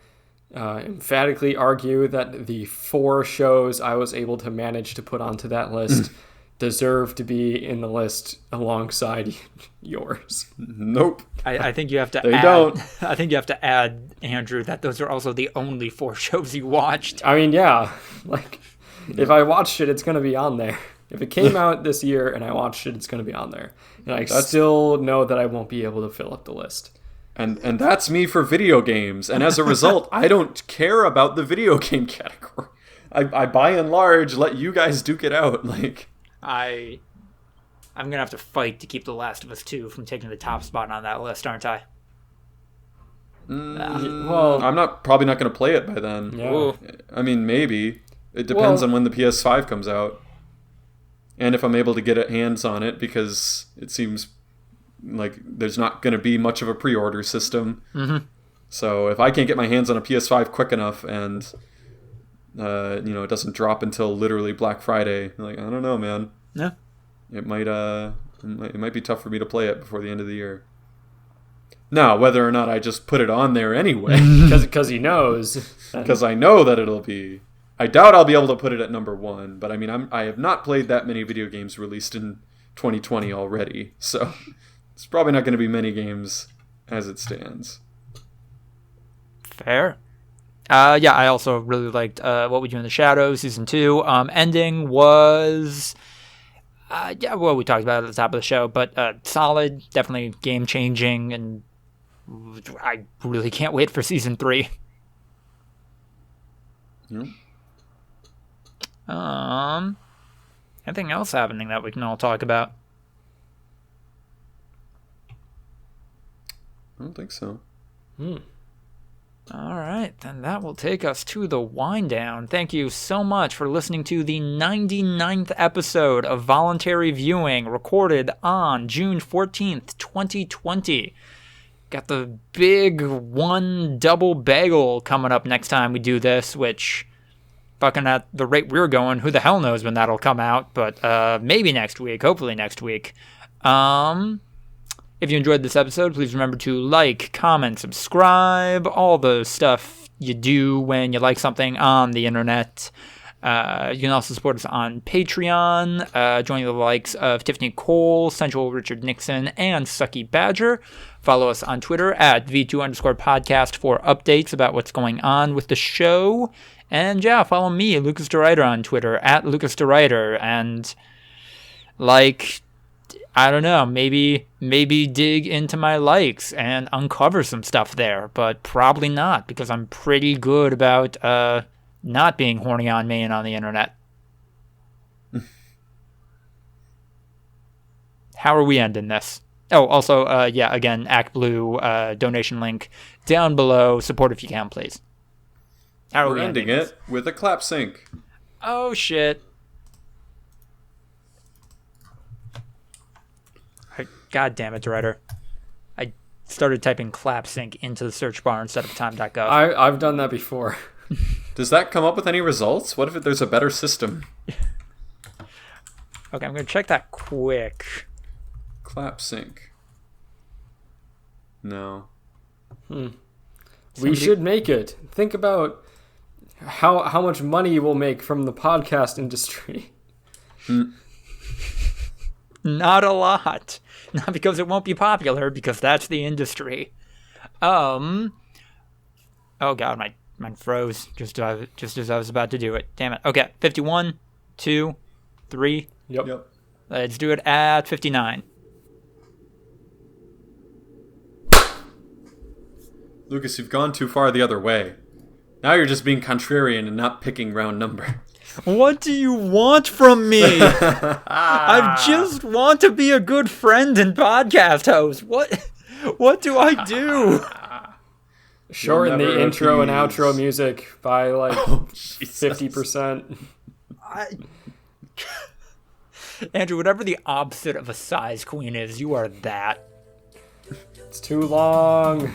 emphatically argue that the 4 shows I was able to manage to put onto that list deserve to be in the list alongside yours. Nope. I think you have to they add, don't. I think you have to add, Andrew, that those are also the only 4 shows you watched. I mean, yeah. Like, if I watched it, it's going to be on there. If it came out this year and I watched it, it's going to be on there. And I still know that I won't be able to fill up the list. And that's me for video games. And as a result, I don't care about the video game category. I by and large let you guys duke it out. Like I'm gonna have to fight to keep The Last of Us 2 from taking the top spot on that list, aren't I? Well, I'm probably not gonna play it by then. yeah. I mean, maybe. It depends on when the PS5 comes out. And if I'm able to get hands on it, because it seems like there's not going to be much of a pre-order system. Mm-hmm. So if I can't get my hands on a PS5 quick enough and, it doesn't drop until literally Black Friday, like, I don't know, man. Yeah. It might be tough for me to play it before the end of the year. Now, whether or not I just put it on there anyway. Because he knows. Because I know that it'll be... I doubt I'll be able to put it at number 1, but I mean, I have not played that many video games released in 2020 already, so it's probably not going to be many games as it stands. Fair. I also really liked What We Do in the Shadows, Season 2. Ending was... we talked about it at the top of the show, but solid, definitely game-changing, and I really can't wait for Season 3. Yeah. Anything else happening that we can all talk about? I don't think so. All right, then that will take us to the wind down. Thank you so much for listening to the 99th episode of Voluntary Viewing, recorded on June 14th, 2020. Got the big one double bagel coming up next time we do this, which, fucking at the rate we're going, who the hell knows when that'll come out, but maybe next week, hopefully next week. If you enjoyed this episode, please remember to like, comment, subscribe, all the stuff you do when you like something on the internet. You can also support us on Patreon, joining the likes of Tiffany Cole, Central Richard Nixon, and Sucky Badger. Follow us on Twitter at V2_podcast for updates about what's going on with the show. And yeah, follow me, Lucas DeRuyter, on Twitter at Lucas DeRuyter. And I don't know, maybe dig into my likes and uncover some stuff there, but probably not, because I'm pretty good about not being horny on me and on the internet. How are we ending this? Oh, also, again, Act Blue donation link down below. Support if you can, please. How are We're we ending this? it with a clap sync. Oh, shit. God damn it, DeRuyter. I started typing clap sync into the search bar instead of time.gov. I've done that before. Does that come up with any results? What if there's a better system? Okay, I'm going to check that quick. Clap sync. No. We should make it. Think about how much money we'll make from the podcast industry. Not a lot. Not because it won't be popular, because that's the industry. Oh god, mine froze just as I was about to do it. Damn it. Okay, 51, 2, 3. Yep. Let's do it at 59. Lucas, you've gone too far the other way. Now you're just being contrarian and not picking round number. What do you want from me? I just want to be a good friend and podcast host. What do I do? Shorten the intro and outro music by 50%. Andrew, whatever the opposite of a size queen is, you are that. It's too long.